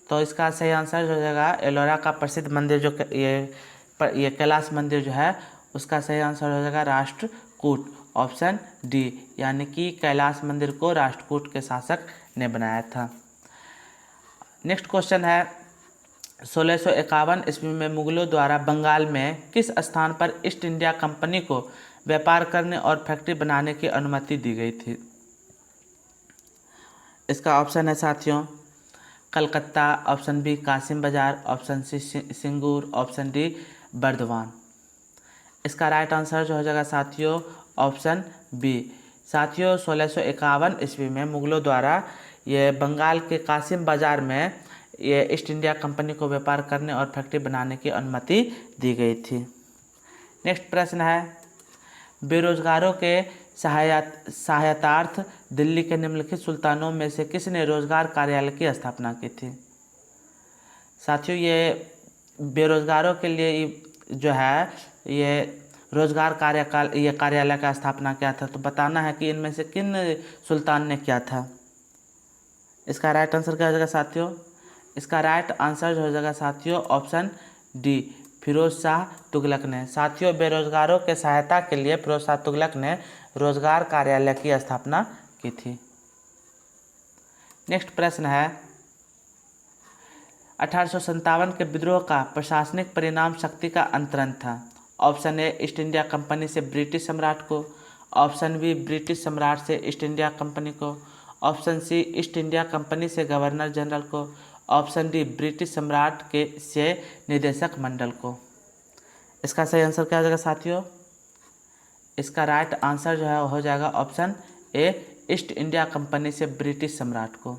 तो इसका सही आंसर हो जाएगा एलोरा का प्रसिद्ध मंदिर जो ये कैलाश मंदिर जो है उसका सही आंसर हो जाएगा राष्ट्रकूट, ऑप्शन डी, यानी कि कैलाश मंदिर को राष्ट्रकूट के शासक ने बनाया था। नेक्स्ट क्वेश्चन है, 1651 ईस्वी में मुगलों द्वारा बंगाल में किस स्थान पर ईस्ट इंडिया कंपनी को व्यापार करने और फैक्ट्री बनाने की अनुमति दी गई थी? इसका ऑप्शन है साथियों Calcutta, option B Kasim Bazar, option C Singur, option D Burdwan. इसका राइट आंसर जो हो जाएगा साथियों ऑप्शन बी। साथियों 1651 ईस्वी में मुगलों द्वारा ये बंगाल के कासिम बाजार में ये ईस्ट इंडिया कंपनी को व्यापार करने और फैक्ट्री बनाने की अनुमति दी गई थी। नेक्स्ट प्रश्न है, बेरोजगारों के सहायतार्थ दिल्ली के निम्नलिखित सुल्तानों में से किसने रोजगार कार्यालय की स्थापना की थी? साथियों ये बेरोजगारों के लिए जो है ये रोजगार कार्यालय का स्थापना किया था। तो बताना है कि इनमें से किन सुल्तान ने किया था। इसका राइट आंसर क्या हो जाएगा साथियों? इसका राइट आंसर हो जाएगा साथियों ऑप्शन डी, फिरोज शाह तुगलक ने। साथियों बेरोजगारों के सहायता के लिए फिरोज शाह तुगलक ने रोजगार कार्यालय की स्थापना की थी। नेक्स्ट प्रश्न है, 1857 के विद्रोह का प्रशासनिक परिणाम शक्ति का अंतरण था। Option A East India Company से ब्रिटिश सम्राट को, ऑप्शन बी ब्रिटिश सम्राट से ईस्ट इंडिया कंपनी को, option C East India Company से गवर्नर जनरल को, ऑप्शन डी ब्रिटिश सम्राट के से निदेशक मंडल को। इसका सही आंसर क्या हो जाएगा साथियों? इसका राइट आंसर जो है हो जाएगा option A East India Company से ब्रिटिश सम्राट को।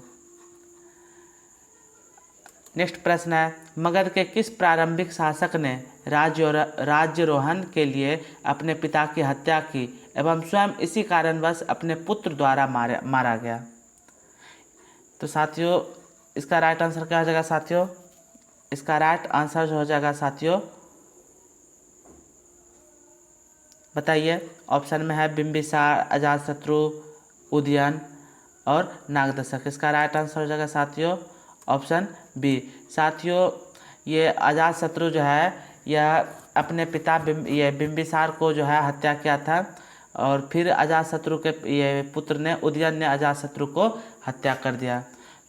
नेक्स्ट प्रश्न है, मगध के किस प्रारंभिक शासक ने राज्यारोहण के लिए अपने पिता की हत्या की एवं स्वयं इसी कारणवश अपने पुत्र द्वारा मारा गया? तो साथियों इसका राइट आंसर क्या हो जाएगा साथियों? इसका राइट आंसर जो हो जाएगा साथियों बताइए। ऑप्शन में है बिंबिसार, अजातशत्रु, उदयन और नागदशक। इसका राइट आंसर हो जाएगा साथियों ऑप्शन बी। साथियों ये अजातशत्रु जो है यह अपने पिता बिंबिसार को जो है हत्या किया था, और फिर अजातशत्रु के ये पुत्र ने उदयन ने अजातशत्रु को हत्या कर दिया।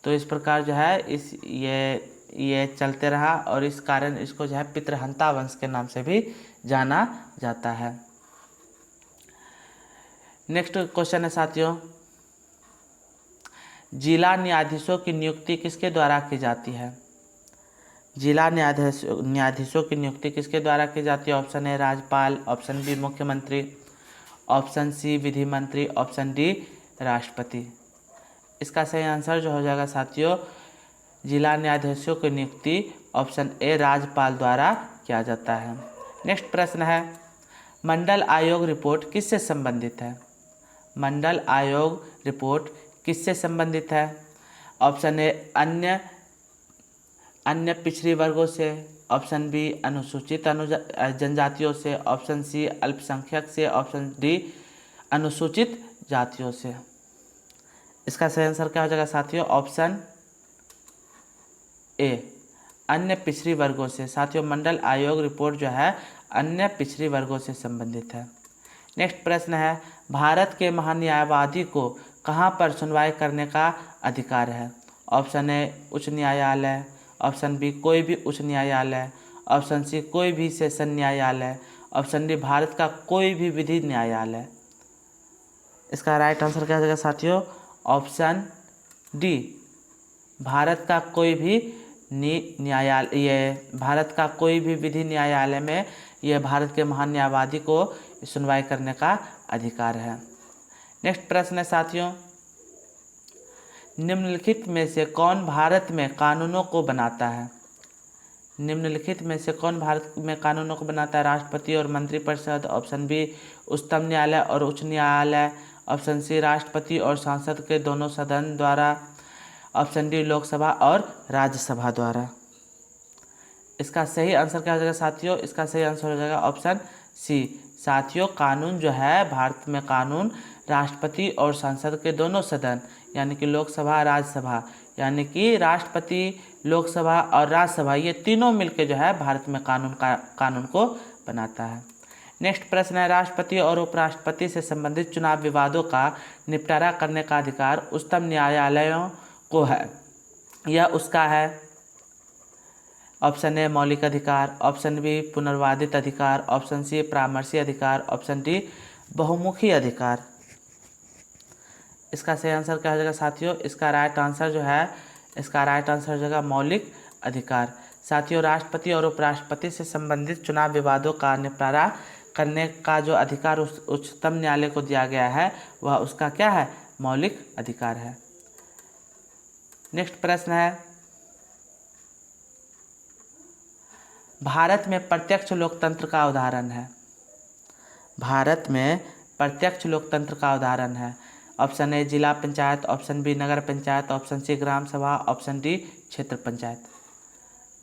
तो इस प्रकार जो है ये चलते रहा, और इस कारण इसको जो है पितृहंता वंश के नाम से भी जाना जाता है। नेक्स्ट क्वेश्चन है साथियों, जिला न्यायाधीशों की नियुक्ति किसके द्वारा की जाती है? जिला न्यायाधीशों की नियुक्ति किसके द्वारा की जाती है? ऑप्शन ए राज्यपाल, ऑप्शन बी मुख्यमंत्री, ऑप्शन सी विधि मंत्री, ऑप्शन डी राष्ट्रपति। इसका सही आंसर जो हो जाएगा साथियों, जिला न्यायाधीशों की नियुक्ति ऑप्शन ए राज्यपाल द्वारा किया जाता है। नेक्स्ट प्रश्न है, मंडल आयोग रिपोर्ट किससे संबंधित है? मंडल आयोग रिपोर्ट किससे संबंधित है? ऑप्शन ए अन्य पिछड़ी वर्गों से, ऑप्शन बी अनुसूचित जनजातियों से, ऑप्शन सी अल्पसंख्यक से, ऑप्शन डी अनुसूचित जातियों से। इसका सही आंसर क्या हो जाएगा साथियों? ऑप्शन ए अन्य पिछड़ी वर्गों से। साथियों मंडल आयोग रिपोर्ट जो है अन्य पिछड़ी वर्गों से संबंधित है। नेक्स्ट प्रश्न है, भारत के महान्यायवादी को कहाँ पर सुनवाई करने का अधिकार है? ऑप्शन ए उच्च न्यायालय, ऑप्शन बी कोई भी उच्च न्यायालय, ऑप्शन सी कोई भी सेशन न्यायालय, ऑप्शन डी भारत का कोई भी विधि न्यायालय। इसका राइट आंसर क्या हो जाएगा साथियों? ऑप्शन डी भारत का कोई भी न्यायालय, ये भारत का कोई भी विधि न्यायालय में ये भारत के महान न्यायवादी को सुनवाई करने का अधिकार है। नेक्स्ट प्रश्न है साथियों, निम्नलिखित में से कौन भारत में कानूनों को बनाता है? निम्नलिखित में से कौन भारत में कानूनों को बनाता है? राष्ट्रपति और मंत्रिपरिषद, ऑप्शन बी उच्चतम न्यायालय और उच्च न्यायालय, ऑप्शन सी राष्ट्रपति और संसद के दोनों सदन द्वारा, ऑप्शन डी लोकसभा और राज्यसभा द्वारा। इसका सही आंसर क्या हो जाएगा साथियों? इसका सही आंसर हो जाएगा ऑप्शन सी। साथियों कानून जो है भारत में कानून राष्ट्रपति और संसद के दोनों सदन यानी कि लोकसभा राज्यसभा, यानी कि राष्ट्रपति, लोकसभा और राज्यसभा, ये तीनों मिलकर जो है भारत में कानून को बनाता है। नेक्स्ट प्रश्न है, राष्ट्रपति और उपराष्ट्रपति से संबंधित चुनाव विवादों का निपटारा करने का अधिकार उच्चतम न्यायालयों को है, यह उसका है? ऑप्शन ए मौलिक अधिकार, ऑप्शन बी पुनर्वादित अधिकार, ऑप्शन सी परामर्शी अधिकार, ऑप्शन डी बहुमुखी अधिकार। इसका सही आंसर क्या हो जाएगा साथियों? इसका राइट आंसर जो है, इसका राइट आंसर हो जाएगा मौलिक अधिकार। साथियों राष्ट्रपति और उपराष्ट्रपति से संबंधित चुनाव विवादों का निपटारा करने का जो अधिकार उच्चतम न्यायालय को दिया गया है वह उसका क्या है? मौलिक अधिकार है। नेक्स्ट प्रश्न है, भारत में प्रत्यक्ष लोकतंत्र का उदाहरण है? भारत में प्रत्यक्ष लोकतंत्र का उदाहरण है? ऑप्शन ए जिला पंचायत, ऑप्शन बी नगर पंचायत, ऑप्शन सी ग्राम सभा, ऑप्शन डी क्षेत्र पंचायत।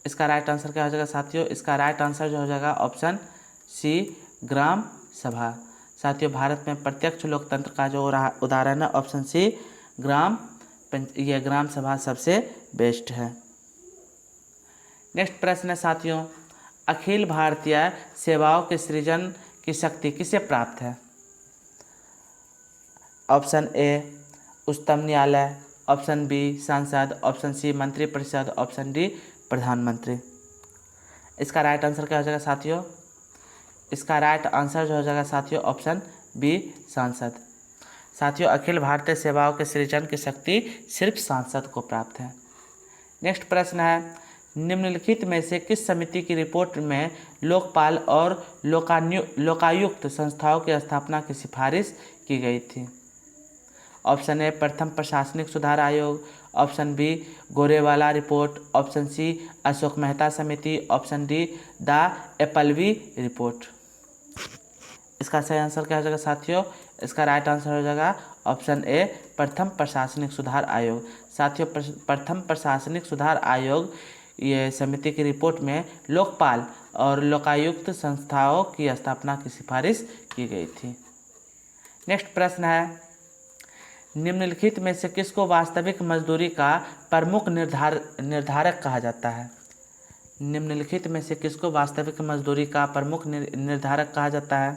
इसका राइट आंसर क्या हो जाएगा साथियों? इसका राइट आंसर जो हो जाएगा ऑप्शन सी ग्राम सभा। साथियों भारत में प्रत्यक्ष लोकतंत्र का जो उदाहरण है ऑप्शन सी ग्राम सभा सबसे बेस्ट है। नेक्स्ट प्रश्न है साथियों, अखिल भारतीय सेवाओं के सृजन की शक्ति किसे प्राप्त है? ऑप्शन ए उच्चतम न्यायालय, ऑप्शन बी संसद, ऑप्शन सी मंत्रिपरिषद, ऑप्शन डी प्रधानमंत्री। इसका राइट आंसर क्या हो जाएगा साथियों? इसका राइट आंसर जो हो जाएगा साथियों ऑप्शन बी सांसद। साथियों अखिल भारतीय सेवाओं के सृजन की शक्ति सिर्फ सांसद को प्राप्त है। नेक्स्ट प्रश्न है, निम्नलिखित में से किस समिति की रिपोर्ट में लोकपाल और लोकायुक्त संस्थाओं की स्थापना की सिफारिश की गई थी? ऑप्शन ए प्रथम प्रशासनिक सुधार आयोग, option B Gorwala report, option C Ashok Mehta समिति, option D the Appleby report. इसका सही आंसर क्या हो जाएगा साथियों? इसका राइट आंसर हो जाएगा ऑप्शन ए प्रथम प्रशासनिक सुधार आयोग। साथियों प्रथम प्रशासनिक सुधार आयोग ये समिति की रिपोर्ट में लोकपाल और लोकायुक्त संस्थाओं की स्थापना की सिफारिश की गई थी। नेक्स्ट प्रश्न है, निम्नलिखित में से किसको वास्तविक मजदूरी का प्रमुख निर्धारक कहा जाता है? निम्नलिखित में से किसको वास्तविक मजदूरी का प्रमुख निर्धारक कहा जाता है?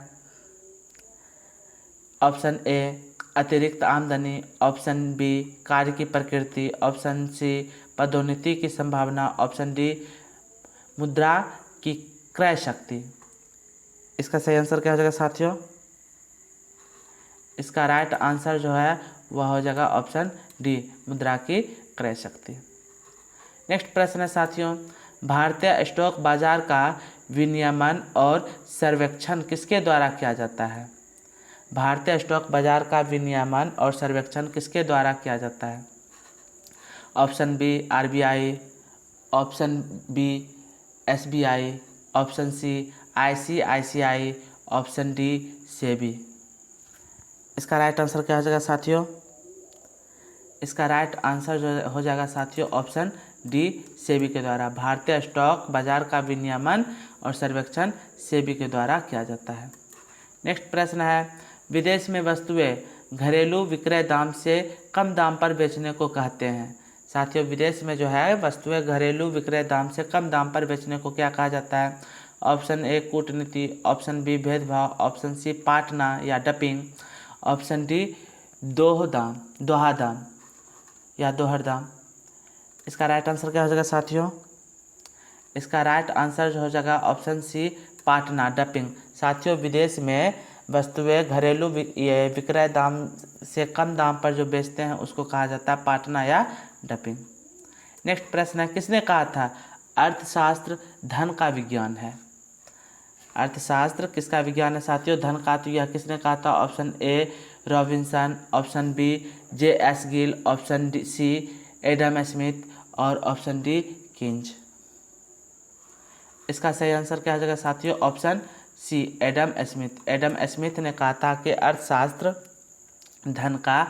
ऑप्शन ए अतिरिक्त आमदनी, ऑप्शन बी कार्य की प्रकृति, ऑप्शन सी पदोन्नति की संभावना, ऑप्शन डी मुद्रा की क्रय शक्ति। इसका सही आंसर क्या हो जाएगा साथियों? इसका राइट आंसर जो है वह हो जाएगा ऑप्शन डी, मुद्रा की क्रय शक्ति। नेक्स्ट प्रश्न है साथियों, भारतीय स्टॉक बाजार का विनियमन और सर्वेक्षण किसके द्वारा किया जाता है? भारतीय स्टॉक बाजार का विनियमन और सर्वेक्षण किसके द्वारा किया जाता है? Option B RBI, option B SBI, option C ICICI, option D SEBI. इसका राइट आंसर क्या हो जाएगा साथियों? इसका राइट आंसर जो हो जाएगा साथियों ऑप्शन डी सेबी के द्वारा। भारतीय स्टॉक बाजार का विनियमन और सर्वेक्षण सेबी के द्वारा किया जाता है। नेक्स्ट प्रश्न है, विदेश में वस्तुएं घरेलू विक्रय दाम से कम दाम पर बेचने को कहते हैं। साथियों विदेश में जो है वस्तुएं घरेलू विक्रय दाम से कम दाम पर बेचने को क्या कहा जाता है? ऑप्शन ए कूटनीति, ऑप्शन बी भेदभाव, ऑप्शन सी पाटना या डंपिंग, ऑप्शन डी दोहा दाम या दोहर दाम। इसका राइट आंसर क्या हो जाएगा साथियों? इसका राइट आंसर जो हो जाएगा ऑप्शन सी पाटना डंपिंग। साथियों विदेश में वस्तुएं घरेलू विक्रय दाम से कम दाम पर जो बेचते हैं उसको कहा जाता है पाटना या डंपिंग। नेक्स्ट प्रश्न है, किसने कहा था अर्थशास्त्र धन का विज्ञान है? अर्थशास्त्र किसका विज्ञान है साथियों? धन का। तो यह किसने कहा था? Option A Robinson, option B J S. Gill, option C Adam Smith और ऑप्शन डी किंज। इसका सही आंसर क्या हो जाएगा साथियों? Option C Adam Smith. Adam Smith ने कहा था कि अर्थशास्त्र धन का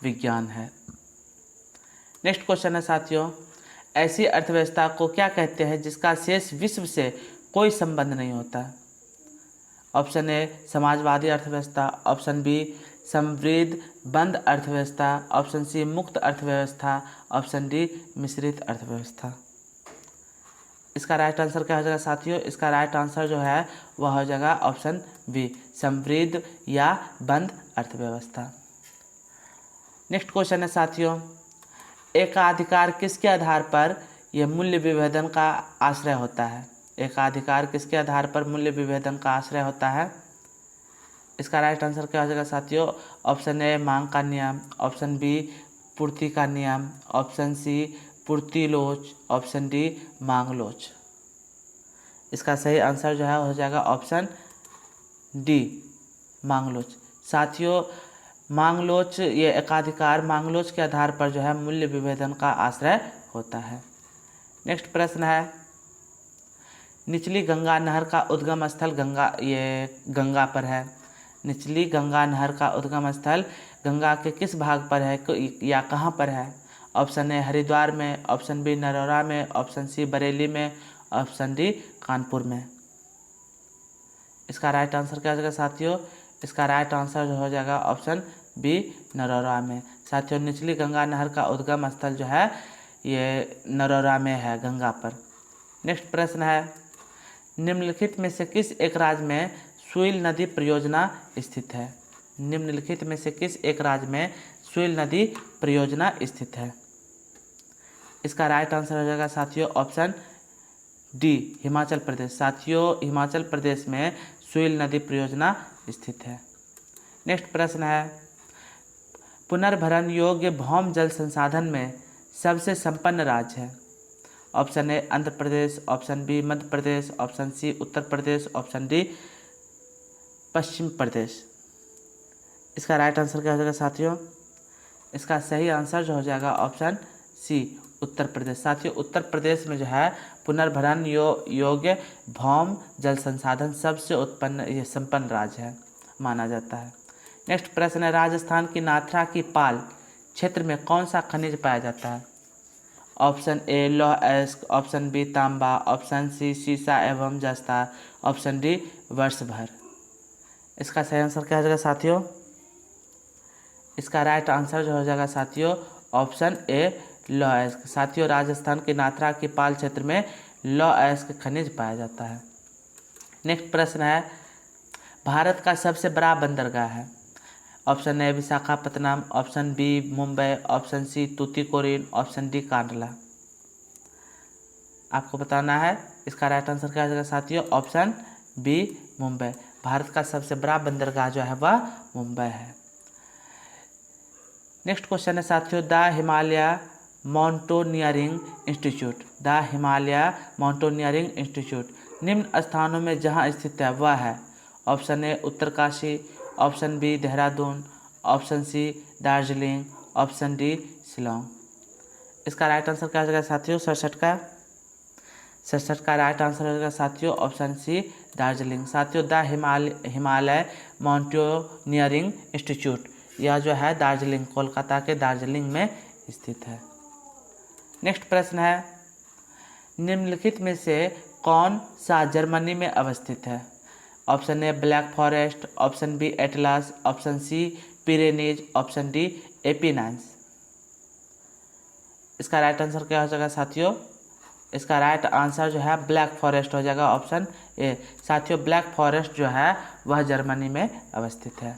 विज्ञान है। नेक्स्ट क्वेश्चन है साथियों, ऐसी अर्थव्यवस्था को क्या कहते हैं जिसका शेष विश्व से कोई संबंध नहीं होता? ऑप्शन ए समाजवादी अर्थव्यवस्था, ऑप्शन बी समृद्ध बंद अर्थव्यवस्था, ऑप्शन सी मुक्त अर्थव्यवस्था, ऑप्शन डी मिश्रित अर्थव्यवस्था। इसका राइट आंसर क्या हो जाएगा साथियों? इसका राइट आंसर जो है वह हो जाएगा ऑप्शन बी समृद्ध या बंद अर्थव्यवस्था। नेक्स्ट क्वेश्चन है साथियों, एकाधिकार किसके आधार पर यह मूल्य विभेदन का आश्रय होता है? एकाधिकार किसके आधार पर मूल्य विभेदन का आश्रय होता है? इसका राइट आंसर क्या हो जाएगा साथियों? ऑप्शन ए मांग का नियम, ऑप्शन बी पूर्ति का नियम, ऑप्शन सी पूर्ति लोच, ऑप्शन डी मांग लोच। इसका सही आंसर जो है हो जाएगा ऑप्शन डी मांग लोच। साथियों मांग लोच ये एकाधिकार मांग लोच के आधार पर जो है मूल्य विभेदन का आश्रय होता है। नेक्स्ट प्रश्न है, निचली गंगा नहर का उद्गम स्थल गंगा पर है। निचली गंगा नहर का उद्गम स्थल गंगा के किस भाग पर है या कहाँ पर है? ऑप्शन ए हरिद्वार में, ऑप्शन बी नरोरा में, ऑप्शन सी बरेली में, ऑप्शन डी कानपुर में। इसका राइट आंसर क्या हो जाएगा साथियों? इसका राइट आंसर जो हो जाएगा ऑप्शन बी नरोरा में। साथियों निचली गंगा नहर का उद्गम स्थल जो है ये नरोरा में है, गंगा पर। नेक्स्ट प्रश्न है, निम्नलिखित में से किस एक राज्य में सुइल नदी परियोजना स्थित है? निम्नलिखित में से किस एक राज्य में सुइल नदी परियोजना स्थित है? इसका राइट आंसर हो जाएगा साथियों ऑप्शन डी हिमाचल प्रदेश। साथियों हिमाचल प्रदेश में सुइल नदी परियोजना स्थित है। नेक्स्ट प्रश्न है, पुनर्भरण योग्य भौम जल संसाधन में सबसे संपन्न राज्य है? Option A Andhra Pradesh, option B Madhya Pradesh, option C Uttar Pradesh, option D Paschim Pradesh. इसका राइट आंसर क्या हो जाएगा साथियों? इसका सही आंसर जो हो जाएगा ऑप्शन सी उत्तर प्रदेश। साथियों उत्तर प्रदेश में जो है पुनर्भरण योग्य भौम जल संसाधन सबसे ये संपन्न राज्य है माना जाता है। नेक्स्ट प्रश्न है, राजस्थान की नाथरा की पाल क्षेत्र में कौन सा खनिज पाया जाता है? ऑप्शन ए लौह अयस्क, ऑप्शन बी तांबा, ऑप्शन सी सीसा एवं जस्ता, ऑप्शन डी वर्ष भर। इसका सही आंसर क्या हो जाएगा साथियों? इसका राइट आंसर जो हो जाएगा साथियों ऑप्शन ए लौह अयस्क। साथियों राजस्थान के नाथद्रा के पाल क्षेत्र में लौह अयस्क खनिज पाया जाता है। नेक्स्ट प्रश्न है, भारत का सबसे बड़ा बंदरगाह है। Option A Visakhapatnam, option B Mumbai, option C Tuticorin, option D Kandla. आपको बताना है इसका राइट आंसर क्या हो जाएगा साथियों? Option B Mumbai. भारत का सबसे बड़ा बंदरगाह जो है वह मुंबई है। नेक्स्ट क्वेश्चन है साथियों, the Himalaya mountaineering institute, the Himalaya mountaineering institute निम्न स्थानों में जहां स्थित है वह है। Option A Uttarkashi, option B Dehradun, option C Darjeeling, option D Shillong. इसका राइट आंसर क्या हो जाएगा साथियों? 67 का राइट आंसर हो जाएगा साथियों ऑप्शन सी दार्जिलिंग। साथियों द हिमालय माउंटेनियरिंग इंस्टीट्यूट यह जो है दार्जिलिंग, कोलकाता के दार्जिलिंग में स्थित है। नेक्स्ट प्रश्न है, निम्नलिखित में से कौन सा जर्मनी में अवस्थित है। Option A Black Forest, option B Atlas, option C Pyrenees, option D Apennines. इसका राइट आंसर क्या हो जाएगा साथियों? इसका राइट आंसर जो है ब्लैक फॉरेस्ट हो जाएगा ऑप्शन ए। साथियों ब्लैक फॉरेस्ट जो है वह जर्मनी में अवस्थित है।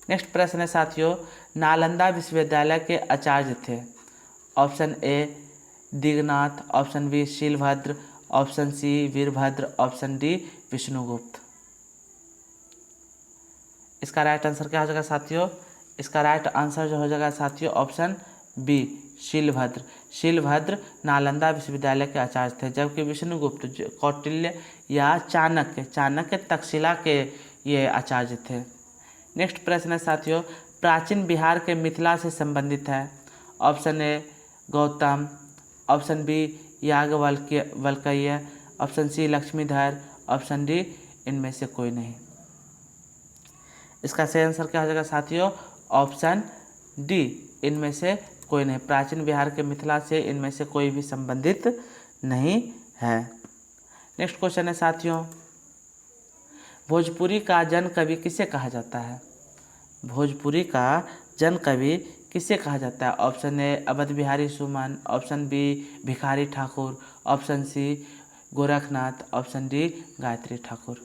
नेक्स्ट प्रश्न है साथियों, नालंदा विश्वविद्यालय के आचार्य थे। Option A Dignath, option B Shilabhadra, option C Virbhadra, option D Vishnugupta. इसका राइट आंसर क्या हो जाएगा साथियों? इसका राइट आंसर जो हो जाएगा साथियों ऑप्शन बी शीलभद्र। शीलभद्र नालंदा विश्वविद्यालय के आचार्य थे, जबकि विष्णुगुप्त कौटिल्य या चाणक्य तक्षशिला के ये आचार्य थे। नेक्स्ट प्रश्न है साथियों, प्राचीन बिहार के मिथिला से संबंधित है। Option A Gautam, option B Yajnavalkya, option C Lakshmidhar, option D इनमें से कोई नहीं। इसका सही आंसर क्या हो जाएगा साथियों? ऑप्शन डी इनमें से कोई नहीं। प्राचीन बिहार के मिथिला से इनमें से कोई भी संबंधित नहीं है। नेक्स्ट क्वेश्चन है साथियों, भोजपुरी का जन कवि किसे कहा जाता है। भोजपुरी का जन कवि किसे कहा जाता है। Option A Awadh Bihari Suman, option B Bhikhari Thakur, option C Gorakhnath, option D Gayatri Thakur.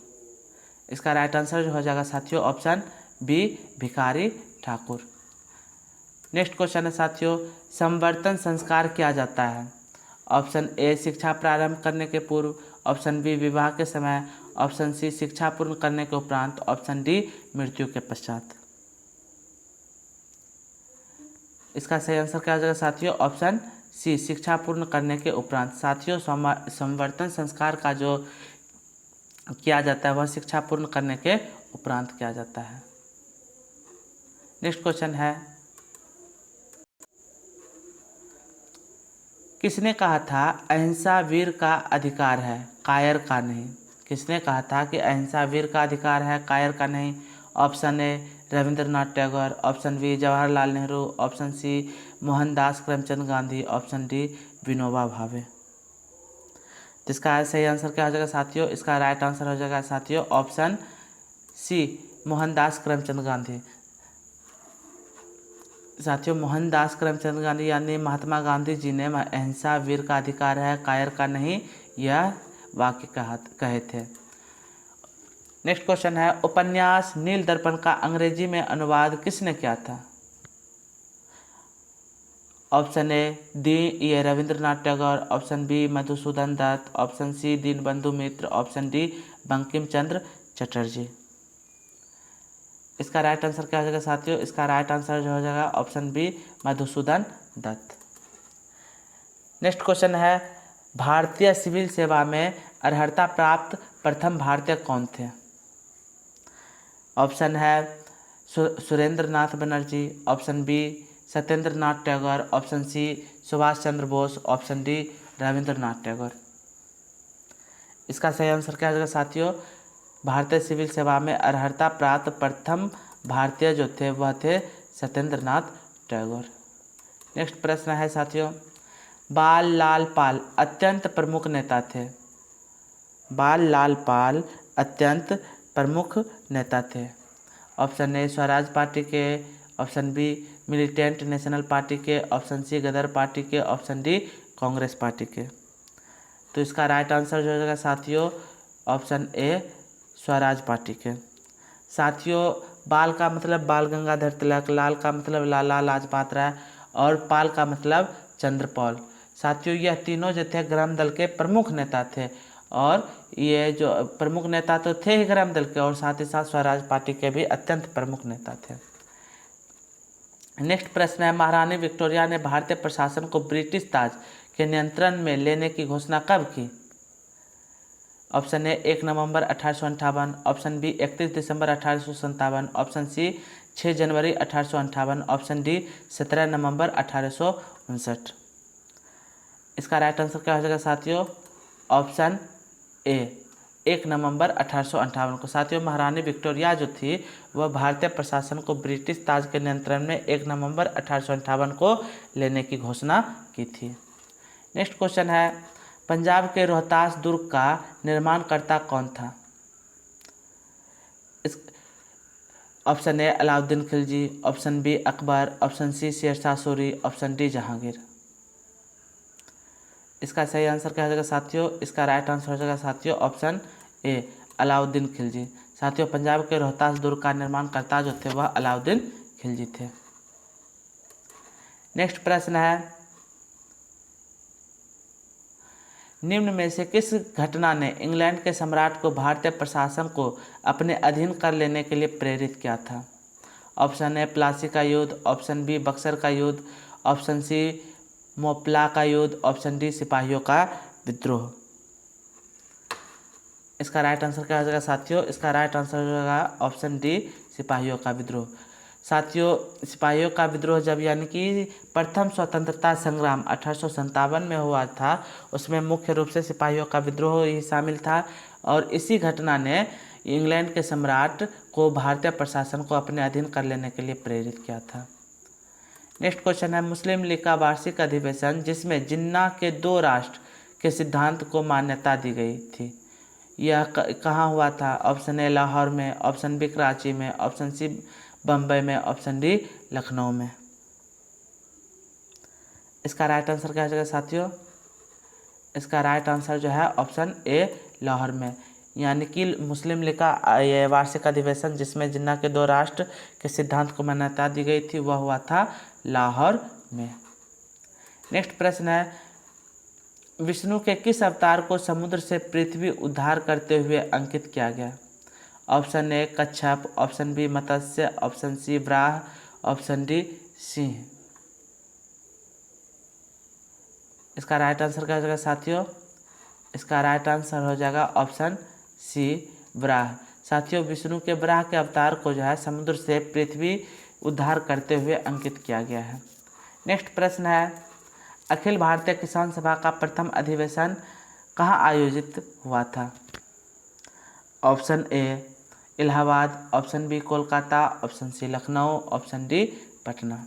इसका राइट आंसर जो हो जाएगा साथियों option B Bhikhari Thakur. Next question है साथियों, संवर्तन संस्कार किया जाता है। ऑप्शन ए शिक्षा प्रारंभ करने के पूर्व, ऑप्शन बी विवाह के समय, ऑप्शन सी शिक्षा पूर्ण करने के उपरांत, ऑप्शन डी मृत्यु के पश्चात। इसका सही आंसर क्या हो जाएगा साथियों? ऑप्शन सी शिक्षा पूर्ण करने के उपरांत। साथियों संवर्तन संस्कार का जो किया जाता है वह शिक्षा पूर्ण करने के उपरांत किया जाता है। नेक्स्ट क्वेश्चन है, किसने कहा था अहिंसा वीर का अधिकार है, कायर का नहीं। किसने कहा था कि अहिंसा वीर का अधिकार है, कायर का नहीं। Option A Rabindranath Tagore, option B Jawaharlal Nehru, option C Mohandas Karamchand Gandhi, option D Vinoba Bhave. तो इसका सही आंसर क्या हो जाएगा साथियों? इसका राइट आंसर हो जाएगा साथियों ऑप्शन सी मोहनदास करमचंद गांधी। साथियों मोहनदास करमचंद गांधी यानी महात्मा गांधी जी ने अहिंसा वीर का अधिकार है, कायर का नहीं, यह वाक्य कहे थे। नेक्स्ट क्वेश्चन है, उपन्यास नील दर्पण का अंग्रेजी में अनुवाद किसने किया था। ऑप्शन ए ये Rabindranath Tagore, option B Madhusudan Dutt, option C Dinabandhu Mitra, option D Bankim Chandra Chatterjee. इसका राइट आंसर क्या हो जाएगा साथियों? इसका राइट आंसर जो हो जाएगा option B Madhusudan Dutt. Next question है, भारतीय सिविल सेवा में अर्हता प्राप्त प्रथम भारतीय कौन थे। ऑप्शन है सुरेंद्र नाथ Banerjee, option B Satyendra Nath Tagore, option C Subhash Chandra Bose, option D Rabindranath Tagore. इसका सही आंसर क्या हो जाएगा साथियों? भारतीय सिविल सेवा में अर्हता प्राप्त प्रथम भारतीय जो थे वह थे सत्येंद्र नाथ टैगोर। नेक्स्ट प्रश्न है साथियों, बाल लाल पाल अत्यंत प्रमुख नेता थे। बाल लाल पाल अत्यंत प्रमुख नेता थे। ऑप्शन ए स्वराज पार्टी के, option B militant national party के, ऑप्शन सी गदर पार्टी के, ऑप्शन डी कांग्रेस पार्टी के। तो इसका राइट आंसर जो हो जाएगा साथियों ऑप्शन ए स्वराज पार्टी के। साथियों बाल का मतलब बाल गंगाधर तिलक, लाल का मतलब लाला लाजपत राय और पाल का मतलब चंद्रपाल। साथियों यह तीनों जो थे ग्राम दल के प्रमुख नेता थे और ये जो प्रमुख नेता तो थे ही ग्राम दल के और साथ ही साथ स्वराज पार्टी के भी अत्यंत प्रमुख नेता थे। नेक्स्ट प्रश्न है महारानी विक्टोरिया ने भारतीय प्रशासन को ब्रिटिश ताज के नियंत्रण में लेने की घोषणा कब की? ऑप्शन ए 1 नवंबर 1858, ऑप्शन बी 31 दिसंबर 1857, ऑप्शन सी 6 जनवरी 1858, ऑप्शन डी 17 नवंबर 1859। इसका राइट आंसर क्या हो जाएगा साथियों ऑप्शन ए 1 नवंबर 1858 को। साथियों महारानी विक्टोरिया जो थी वह भारतीय प्रशासन को ब्रिटिश ताज के नियंत्रण में 1 नवंबर 1858 को लेने की घोषणा की थी। नेक्स्ट क्वेश्चन है पंजाब के रोहतास दुर्ग का निर्माणकर्ता कौन था? इस option A Alauddin Khilji, option B Akbar, option C Sher Shah Suri, option D Jahangir. इसका सही आंसर क्या हो जाएगा साथियों? इसका राइट आंसर हो जाएगा साथियों ऑप्शन ए अलाउद्दीन खिलजी। साथियों पंजाब के रोहतास दुर्ग का निर्माणकर्ता जो थे वह अलाउद्दीन खिलजी थे। नेक्स्ट प्रश्न है निम्न में से किस घटना ने इंग्लैंड के सम्राट को भारतीय प्रशासन को अपने अधीन कर लेने के लिए प्रेरित किया था? ऑप्शन ए प्लासी का युद्ध, ऑप्शन बी बक्सर का युद्ध, ऑप्शन सी मोपला का युद्ध, ऑप्शन डी सिपाहियों का विद्रोह। इसका राइट आंसर क्या हो जाएगा साथियों? इसका राइट आंसर हो जाएगा ऑप्शन डी सिपाहियों का विद्रोह। साथियों सिपाहियों का विद्रोह जब यानी कि प्रथम स्वतंत्रता संग्राम 1857 में हुआ था उसमें मुख्य रूप से सिपाहियों का विद्रोह ही शामिल था और इसी घटना ने इंग्लैंड के सम्राट को भारतीय प्रशासन को अपने अधीन कर लेने के लिए प्रेरित किया था। नेक्स्ट क्वेश्चन है मुस्लिम लीग का वार्षिक अधिवेशन जिसमें जिन्ना के 2 राष्ट्र के सिद्धांत को मान्यता दी गई थी यह कहाँ हुआ था? ऑप्शन ए लाहौर में, ऑप्शन बी कराची में, ऑप्शन सी बम्बई में, ऑप्शन डी लखनऊ में। इसका राइट आंसर क्या हो जाएगा साथियों? इसका राइट आंसर जो है ऑप्शन ए लाहौर में, यानी कि मुस्लिम लीग का ये वार्षिक अधिवेशन जिसमें जिन्ना के 2 राष्ट्र के सिद्धांत को मान्यता दी गई थी वह हुआ था लाहौर में। नेक्स्ट प्रश्न है विष्णु के किस अवतार को समुद्र से पृथ्वी उद्धार करते हुए अंकित किया गया? ऑप्शन ए कच्छप, ऑप्शन बी मत्स्य, ऑप्शन सी वराह, ऑप्शन डी सिंह। इसका राइट आंसर क्या हो जाएगा साथियों? इसका राइट आंसर हो जाएगा ऑप्शन सी वराह। साथियों विष्णु के वराह के अवतार को जो है समुद्र से पृथ्वी उद्धार करते हुए अंकित किया गया है। नेक्स्ट प्रश्न है अखिल भारतीय किसान सभा का प्रथम अधिवेशन कहाँ आयोजित हुआ था? Option A Allahabad, option B Kolkata, option C Lucknow, option D Patna.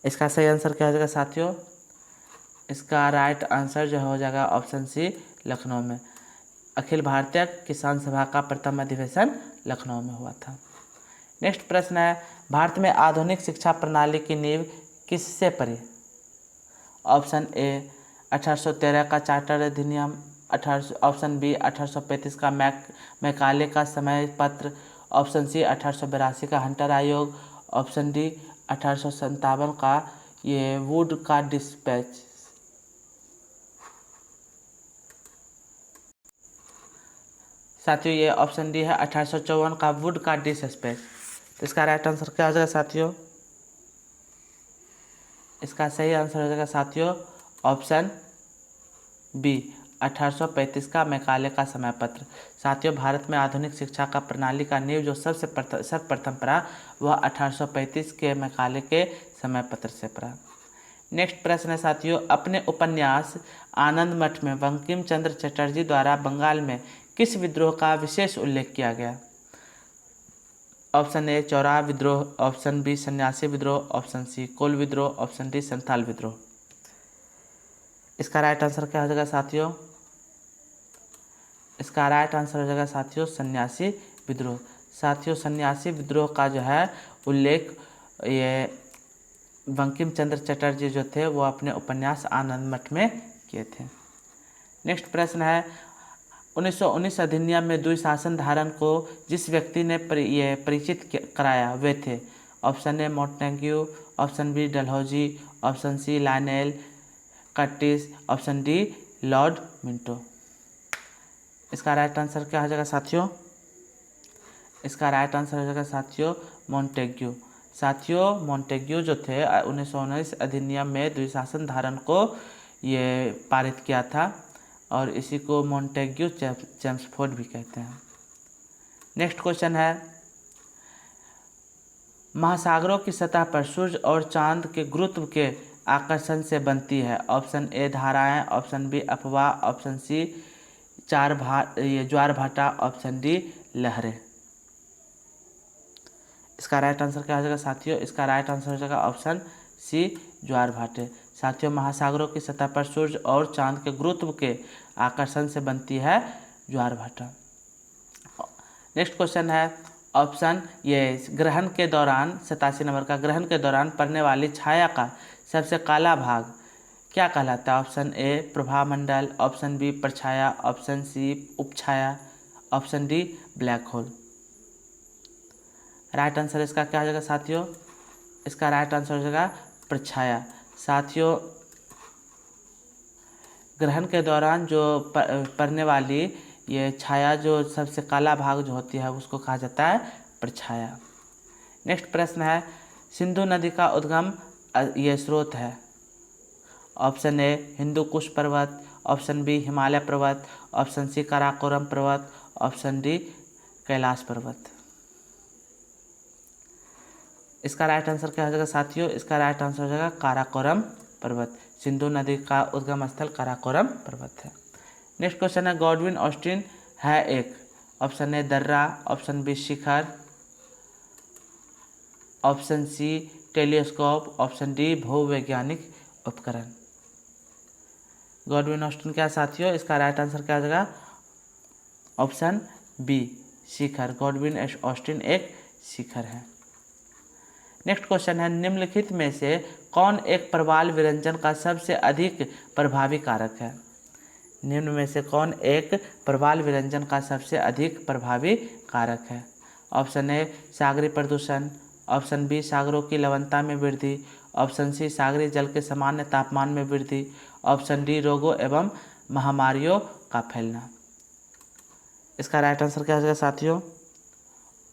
इसका सही आंसर क्या हो जाएगा साथियों? इसका राइट आंसर जो हो जाएगा ऑप्शन सी लखनऊ में। अखिल भारतीय किसान सभा का प्रथम अधिवेशन लखनऊ में हुआ था। नेक्स्ट प्रश्न है भारत में आधुनिक शिक्षा प्रणाली की नींव किससे पड़ी? ऑप्शन ए 1813 का चार्टर अधिनियम, ऑप्शन बी 1835 का मैकाले का समय पत्र, ऑप्शन सी 1882 का हंटर आयोग, ऑप्शन डी 1857 का ये वुड का डिस्पैच। साथियों ये ऑप्शन डी है 1854 का वुड का डिस्पैच। तो इसका राइट आंसर क्या हो जाएगा साथियों? इसका सही आंसर हो जाएगा साथियों ऑप्शन बी 1835 का मैकाले का समय पत्र। साथियों भारत में आधुनिक शिक्षा का प्रणाली का नींव जो सर्वप्रथम पड़ा वह 1835 के मैकाले के समय पत्र से पड़ा। नेक्स्ट प्रश्न है साथियों अपने उपन्यास आनंद मठ में बंकिम चंद्र चटर्जी द्वारा बंगाल में किस विद्रोह का विशेष उल्लेख किया गया? ऑप्शन ए चौराहा विद्रोह, ऑप्शन बी सन्यासी विद्रोह, ऑप्शन सी कोल विद्रोह, ऑप्शन डी संथाल विद्रोह। इसका राइट आंसर क्या हो जाएगा साथियों? इसका राइट आंसर हो जाएगा साथियों सन्यासी विद्रोह। साथियों सन्यासी विद्रोह का जो है उल्लेख ये बंकिम चंद्र चटर्जी जो थे वो अपने उपन्यास आनंद मठ में किए थे। नेक्स्ट प्रश्न है 1919 अधिनियम में द्विशासन धारण को जिस व्यक्ति ने परिचित कराया वे थे। Option A Montagu, option B Dalhousie, option C Lionel Curtis, option D Lord Minto. इसका राइट आंसर क्या हो जाएगा साथियों? इसका राइट आंसर हो जाएगा साथियों मोंटेग्यू। साथियों मोंटेग्यू जो थे 1919 अधिनियम में द्विशासन धारण को ये पारित किया था और इसी को मोंटेग्यू चेम्सफोर्ड भी कहते हैं। नेक्स्ट क्वेश्चन है महासागरों की सतह पर सूर्य और चांद के गुरुत्व के आकर्षण से बनती है। ऑप्शन ए धाराएं, ऑप्शन बी अफवाह, ऑप्शन सी ज्वार भाटा, ऑप्शन डी लहरें। इसका राइट आंसर क्या हो जाएगा साथियों? इसका राइट आंसर हो जाएगा ऑप्शन सी ज्वार भाटे। साथियों महासागरों की सतह पर सूर्य और चांद के गुरुत्व के आकर्षण से बनती है ज्वार भाटा। नेक्स्ट क्वेश्चन है ऑप्शन ये ग्रहण के दौरान 87 नंबर का ग्रहण के दौरान पड़ने वाली छाया का सबसे काला भाग क्या कहलाता है? ऑप्शन ए प्रभामंडल, ऑप्शन बी परछाया, ऑप्शन सी उपछाया, option D black hole. Right answer इसका क्या हो जाएगा साथियों? इसका राइट आंसर हो जाएगा परछाया। साथियों ग्रहण के दौरान जो पड़ने वाली ये छाया जो सबसे काला भाग जो होती है उसको कहा जाता है परछाया। नेक्स्ट प्रश्न है सिंधु नदी का उद्गम ये स्रोत है। ऑप्शन ए हिंदू कुश पर्वत, ऑप्शन बी हिमालय पर्वत, ऑप्शन सी काराकोरम पर्वत, ऑप्शन डी कैलाश पर्वत। इसका राइट आंसर क्या हो जाएगा साथियों? इसका राइट आंसर हो जाएगा काराकोरम पर्वत। सिंधु नदी का उद्गम स्थल काराकोरम पर्वत है। नेक्स्ट क्वेश्चन है गॉडविन ऑस्टिन है एक। ऑप्शन ए दर्रा, ऑप्शन बी शिखर, option C telescope, option D भूवैज्ञानिक उपकरण। गॉडविन ऑस्टिन क्या साथियों? इसका राइट आंसर क्या हो जाएगा? ऑप्शन बी शिखर। गॉडविन ऑस्टिन एक शिखर है। नेक्स्ट क्वेश्चन है निम्नलिखित में से कौन एक प्रवाल विरंजन का सबसे अधिक प्रभावी कारक है? निम्न में से कौन एक प्रवाल विरंजन का सबसे अधिक प्रभावी कारक है? ऑप्शन ए सागरीय प्रदूषण, ऑप्शन बी सागरों की लवणता में वृद्धि, ऑप्शन सी सागरीय जल के सामान्य तापमान में वृद्धि, ऑप्शन डी रोगों एवं महामारियों का फैलना। इसका राइट आंसर क्या हो जाएगा साथियों?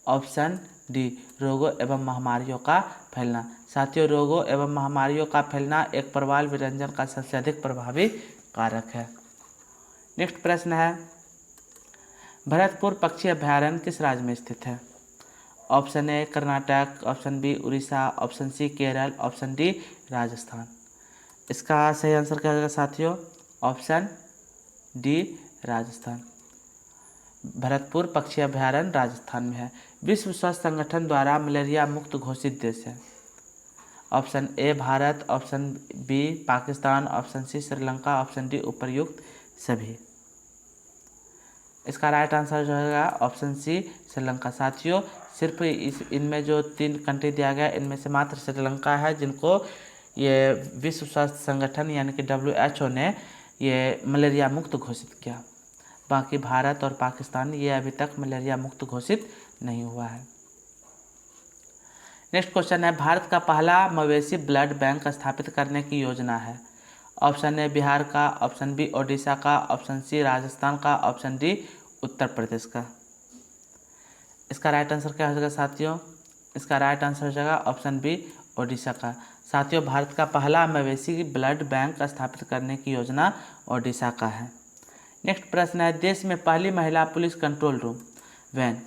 ऑप्शन डी रोगों एवं महामारियों का फैलना। साथियों रोगों एवं महामारियों का फैलना एक प्रवाल विरंजन का सबसे अधिक प्रभावी कारक है। नेक्स्ट प्रश्न है भरतपुर पक्षी अभयारण्य किस राज्य में स्थित है? Option A Karnataka, option B Orissa, option C Kerala, option D Rajasthan. इसका सही आंसर क्या होगा साथियों? Option D Rajasthan. भरतपुर पक्षी अभयारण्य राजस्थान में है। विश्व स्वास्थ्य संगठन द्वारा मलेरिया मुक्त घोषित देश है। Option A Bharat, option B Pakistan, option C Sri Lanka, option D उपर्युक्त सभी। इसका राइट आंसर जो होगा ऑप्शन सी श्रीलंका। साथियों सिर्फ इनमें जो 3 कंट्री दिया गया इनमें से मात्र श्रीलंका है जिनको ये विश्व स्वास्थ्य संगठन यानी कि WHO ने ये मलेरिया मुक्त घोषित किया। बाकी भारत और पाकिस्तान ये अभी तक मलेरिया मुक्त घोषित नहीं हुआ है। नेक्स्ट क्वेश्चन है भारत का पहला मवेशी ब्लड बैंक स्थापित करने की योजना है। ऑप्शन ए बिहार का, ऑप्शन बी ओडिशा का, ऑप्शन सी राजस्थान का, ऑप्शन डी उत्तर प्रदेश का। इसका राइट आंसर क्या हो जाएगा साथियों? इसका राइट आंसर हो जाएगा ऑप्शन बी ओडिशा का। साथियों भारत का पहला मवेशी ब्लड बैंक स्थापित करने की योजना ओडिशा का है। नेक्स्ट प्रश्न है देश में पहली महिला पुलिस कंट्रोल रूम वैन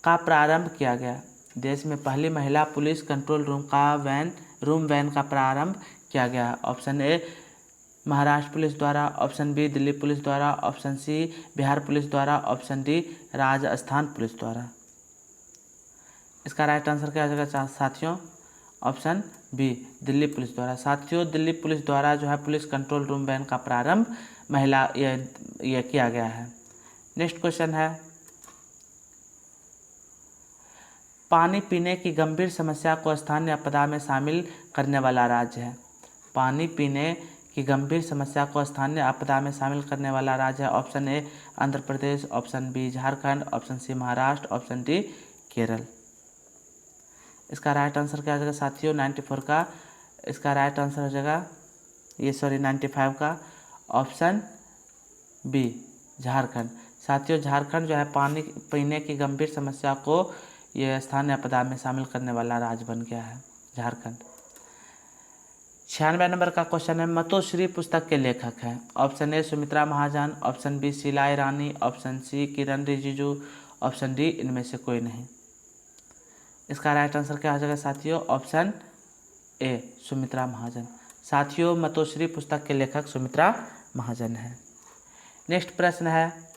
का प्रारंभ किया गया। देश में पहली महिला पुलिस कंट्रोल रूम वैन का प्रारंभ किया गया। ऑप्शन ए महाराष्ट्र पुलिस द्वारा, ऑप्शन बी दिल्ली पुलिस द्वारा, ऑप्शन सी बिहार पुलिस द्वारा, ऑप्शन डी राजस्थान पुलिस द्वारा। इसका राइट आंसर क्या हो जाएगा साथियों? ऑप्शन बी दिल्ली पुलिस द्वारा। साथियों, दिल्ली पुलिस द्वारा जो है पुलिस कंट्रोल रूम वैन का प्रारंभ महिला ये किया गया है। नेक्स्ट क्वेश्चन है, पानी पीने की गंभीर समस्या को स्थानीय आपदा में शामिल करने वाला राज्य है। पानी पीने की गंभीर समस्या को स्थानीय आपदा में शामिल करने वाला राज्य है। Option A Andhra Pradesh, option B Jharkhand, option C Maharashtra, option D Kerala. इसका राइट आंसर क्या हो जाएगा साथियों? 94 का इसका राइट आंसर हो जाएगा 95 का ऑप्शन बी झारखंड। साथियों, झारखंड जो है पानी पीने की गंभीर समस्या को ये स्थानीय आपदा में शामिल करने वाला राज्य बन गया है झारखंड। 96 नंबर का क्वेश्चन है, मतोश्री पुस्तक के लेखक हैं। Option A Sumitra Mahajan, option B Sheela Irani, option C Kiren Rijiju, option D इनमें से कोई नहीं। इसका राइट आंसर क्या हो जाएगा साथियों? ऑप्शन ए सुमित्रा महाजन। साथियों, मतोश्री पुस्तक के लेखक सुमित्रा महाजन है। नेक्स्ट प्रश्न है,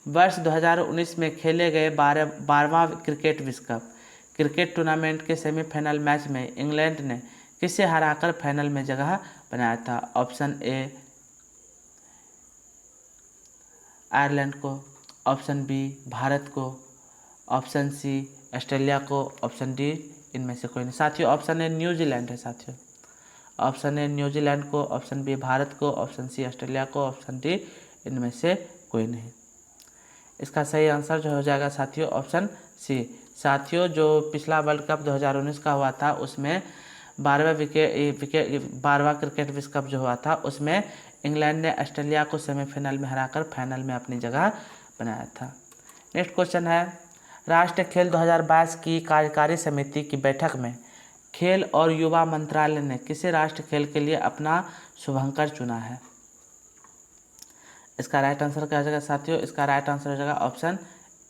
वर्ष 2019 में खेले गए 12वां क्रिकेट विश्व कप क्रिकेट टूर्नामेंट के सेमीफाइनल मैच में इंग्लैंड ने किसे हराकर फाइनल में जगह बनाया था? ऑप्शन ए आयरलैंड को, ऑप्शन बी भारत को, ऑप्शन सी ऑस्ट्रेलिया को, ऑप्शन डी इनमें से कोई नहीं। साथियों, ऑप्शन ए न्यूजीलैंड है। साथियों, ऑप्शन ए न्यूजीलैंड को, ऑप्शन बी भारत को, ऑप्शन सी ऑस्ट्रेलिया को, ऑप्शन डी इनमें से कोई नहीं। इसका सही आंसर जो हो जाएगा साथियों ऑप्शन सी। साथियों, जो पिछला वर्ल्ड कप 2019 का हुआ था उसमें 12वां क्रिकेट विश्व कप जो हुआ था उसमें इंग्लैंड ने ऑस्ट्रेलिया को सेमीफाइनल में हराकर फाइनल में अपनी जगह बनाया था। नेक्स्ट क्वेश्चन है, राष्ट्रीय खेल 2022 की कार्यकारी समिति की बैठक में खेल और युवा मंत्रालय ने किसे राष्ट्रीय खेल के लिए अपना शुभंकर चुना है? इसका राइट आंसर क्या हो जाएगा साथियों? इसका राइट आंसर हो जाएगा ऑप्शन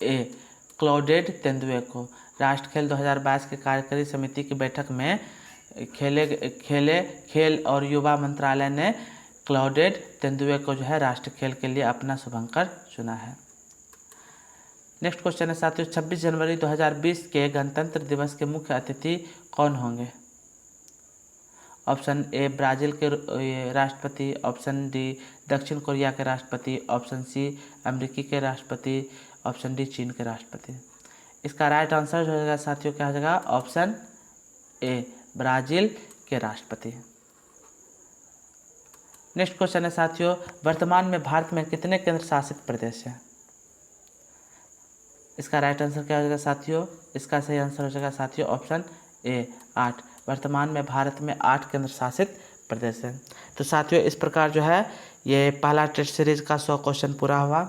ए क्लॉडेड तेंदुए को। राष्ट्रीय खेल 2022 के कार्यकारी समिति की बैठक में खेल और युवा मंत्रालय ने क्लॉडेड तेंदुए को जो है राष्ट्रीय खेल के लिए अपना शुभंकर चुना है। नेक्स्ट क्वेश्चन है साथियों, 26 जनवरी 2020 के गणतंत्र दिवस के मुख्य अतिथि कौन होंगे? ऑप्शन ए ब्राज़ील के राष्ट्रपति, ऑप्शन डी दक्षिण कोरिया के राष्ट्रपति, ऑप्शन सी अमेरिकी के राष्ट्रपति, ऑप्शन डी चीन के राष्ट्रपति। इसका राइट आंसर जो हो जाएगा साथियों क्या हो जाएगा? ऑप्शन ए ब्राज़ील के राष्ट्रपति। नेक्स्ट क्वेश्चन है साथियों, वर्तमान में भारत में कितने केंद्र शासित प्रदेश हैं? इसका राइट आंसर क्या हो जाएगा साथियों? इसका सही आंसर हो जाएगा साथियों ऑप्शन ए 8। वर्तमान में भारत में 8 केंद्र शासित प्रदेश हैं। तो साथियों, इस प्रकार जो है ये पहला टेस्ट सीरीज का 100 क्वेश्चन पूरा हुआ।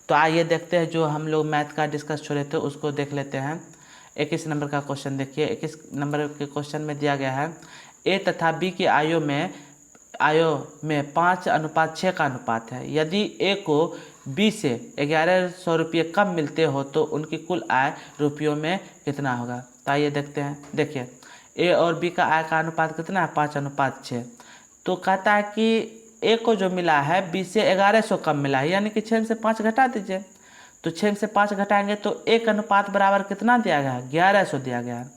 तो आइए देखते हैं जो हम लोग मैथ का डिस्कस छोड़े थे उसको देख लेते हैं। 21 नंबर का क्वेश्चन देखिए। 21 नंबर के क्वेश्चन में दिया गया है, ए तथा बी की आयु में 5:6 का अनुपात है। यदि ए को बी से 1100 रुपये कम मिलते हो तो उनकी कुल आय रुपयों में कितना होगा? तो आइए देखते हैं। देखिए, ए और बी का आय का अनुपात कितना है? 5:6। तो कहता है कि ए को जो मिला है बी से 1100 कम मिला है, यानी कि 6 से 5 घटा दीजिए। तो 6 से 5 घटाएंगे तो एक अनुपात बराबर कितना दिया गया है? 1100 दिया गया है।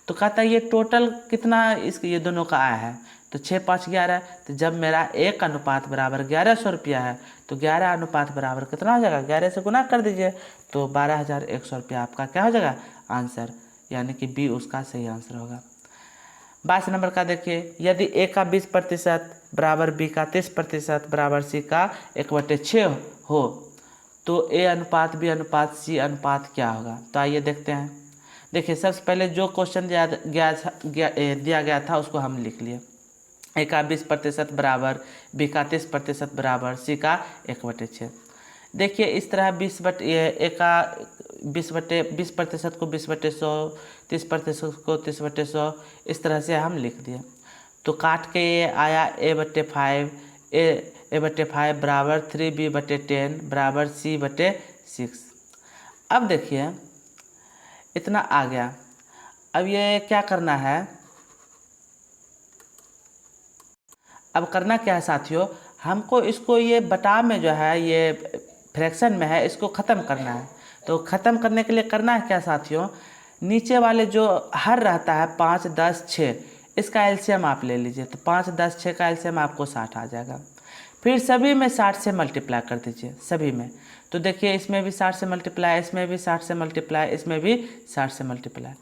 तो कहता है ये टोटल कितना ये दोनों का आय है? तो 6 5 11। तो जब मेरा एक अनुपात बराबर 1100 रुपया है तो 11 अनुपात बराबर कितना हो जाएगा? 11 से गुना कर दीजिए तो 12,100 रुपया आपका क्या हो जाएगा? आंसर, यानी कि बी उसका सही आंसर होगा। 22 नंबर का देखिए, यदि ए का 20% बराबर बी का 30% बराबर सी का 1/6 हो तो ए अनुपात बी अनुपात सी अनुपात क्या होगा? तो आइए देखते हैं। देखिए, सबसे पहले जो क्वेश्चन दिया गया था उसको हम लिख लिए। ए का 20% बराबर बी का 30% बराबर सी का 1/6। देखिए, इस तरह 20% को 20/100, 30% को 30/100 इस तरह से हम लिख दिए। तो काट के ये आया a/5 बराबर 3b/10 बराबर c/6। अब देखिए इतना आ गया। अब ये क्या करना है? अब करना क्या है साथियों? हमको इसको ये बटा में जो है ये फ्रैक्शन में है इसको ख़त्म करना है। तो ख़त्म करने के लिए करना है क्या साथियों? नीचे वाले जो हर रहता है 5, 10, 6, इसका एलसीएम आप ले लीजिए, तो 5, 10, 6 का एलसीएम आपको 60 आ जाएगा। फिर सभी में 60 से मल्टीप्लाई कर दीजिए, सभी में। तो देखिए इसमें भी 60 से मल्टीप्लाई, इसमें भी 60 से मल्टीप्लाई, इसमें भी 60 से मल्टीप्लाई।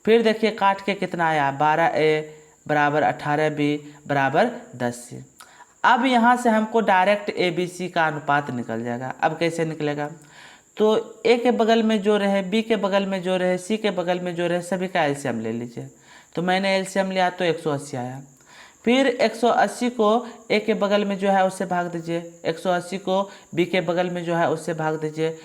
फिर देखिए काट के कितना आया, 12a बराबर 18b बराबर 10c। अब यहाँ से हमको डायरेक्ट ABC का अनुपात निकल जाएगा। अब कैसे निकलेगा, तो A के बगल में जो रहे, B के बगल में जो रहे, C के बगल में जो रहे, सभी का एलसीएम ले लीजिए। तो मैंने एलसीएम लिया तो 180 आया। फिर 180 को A के बगल में जो है उससे भाग दीजिए, 180 को B के बगल में जो है उससे भाग दीजिए,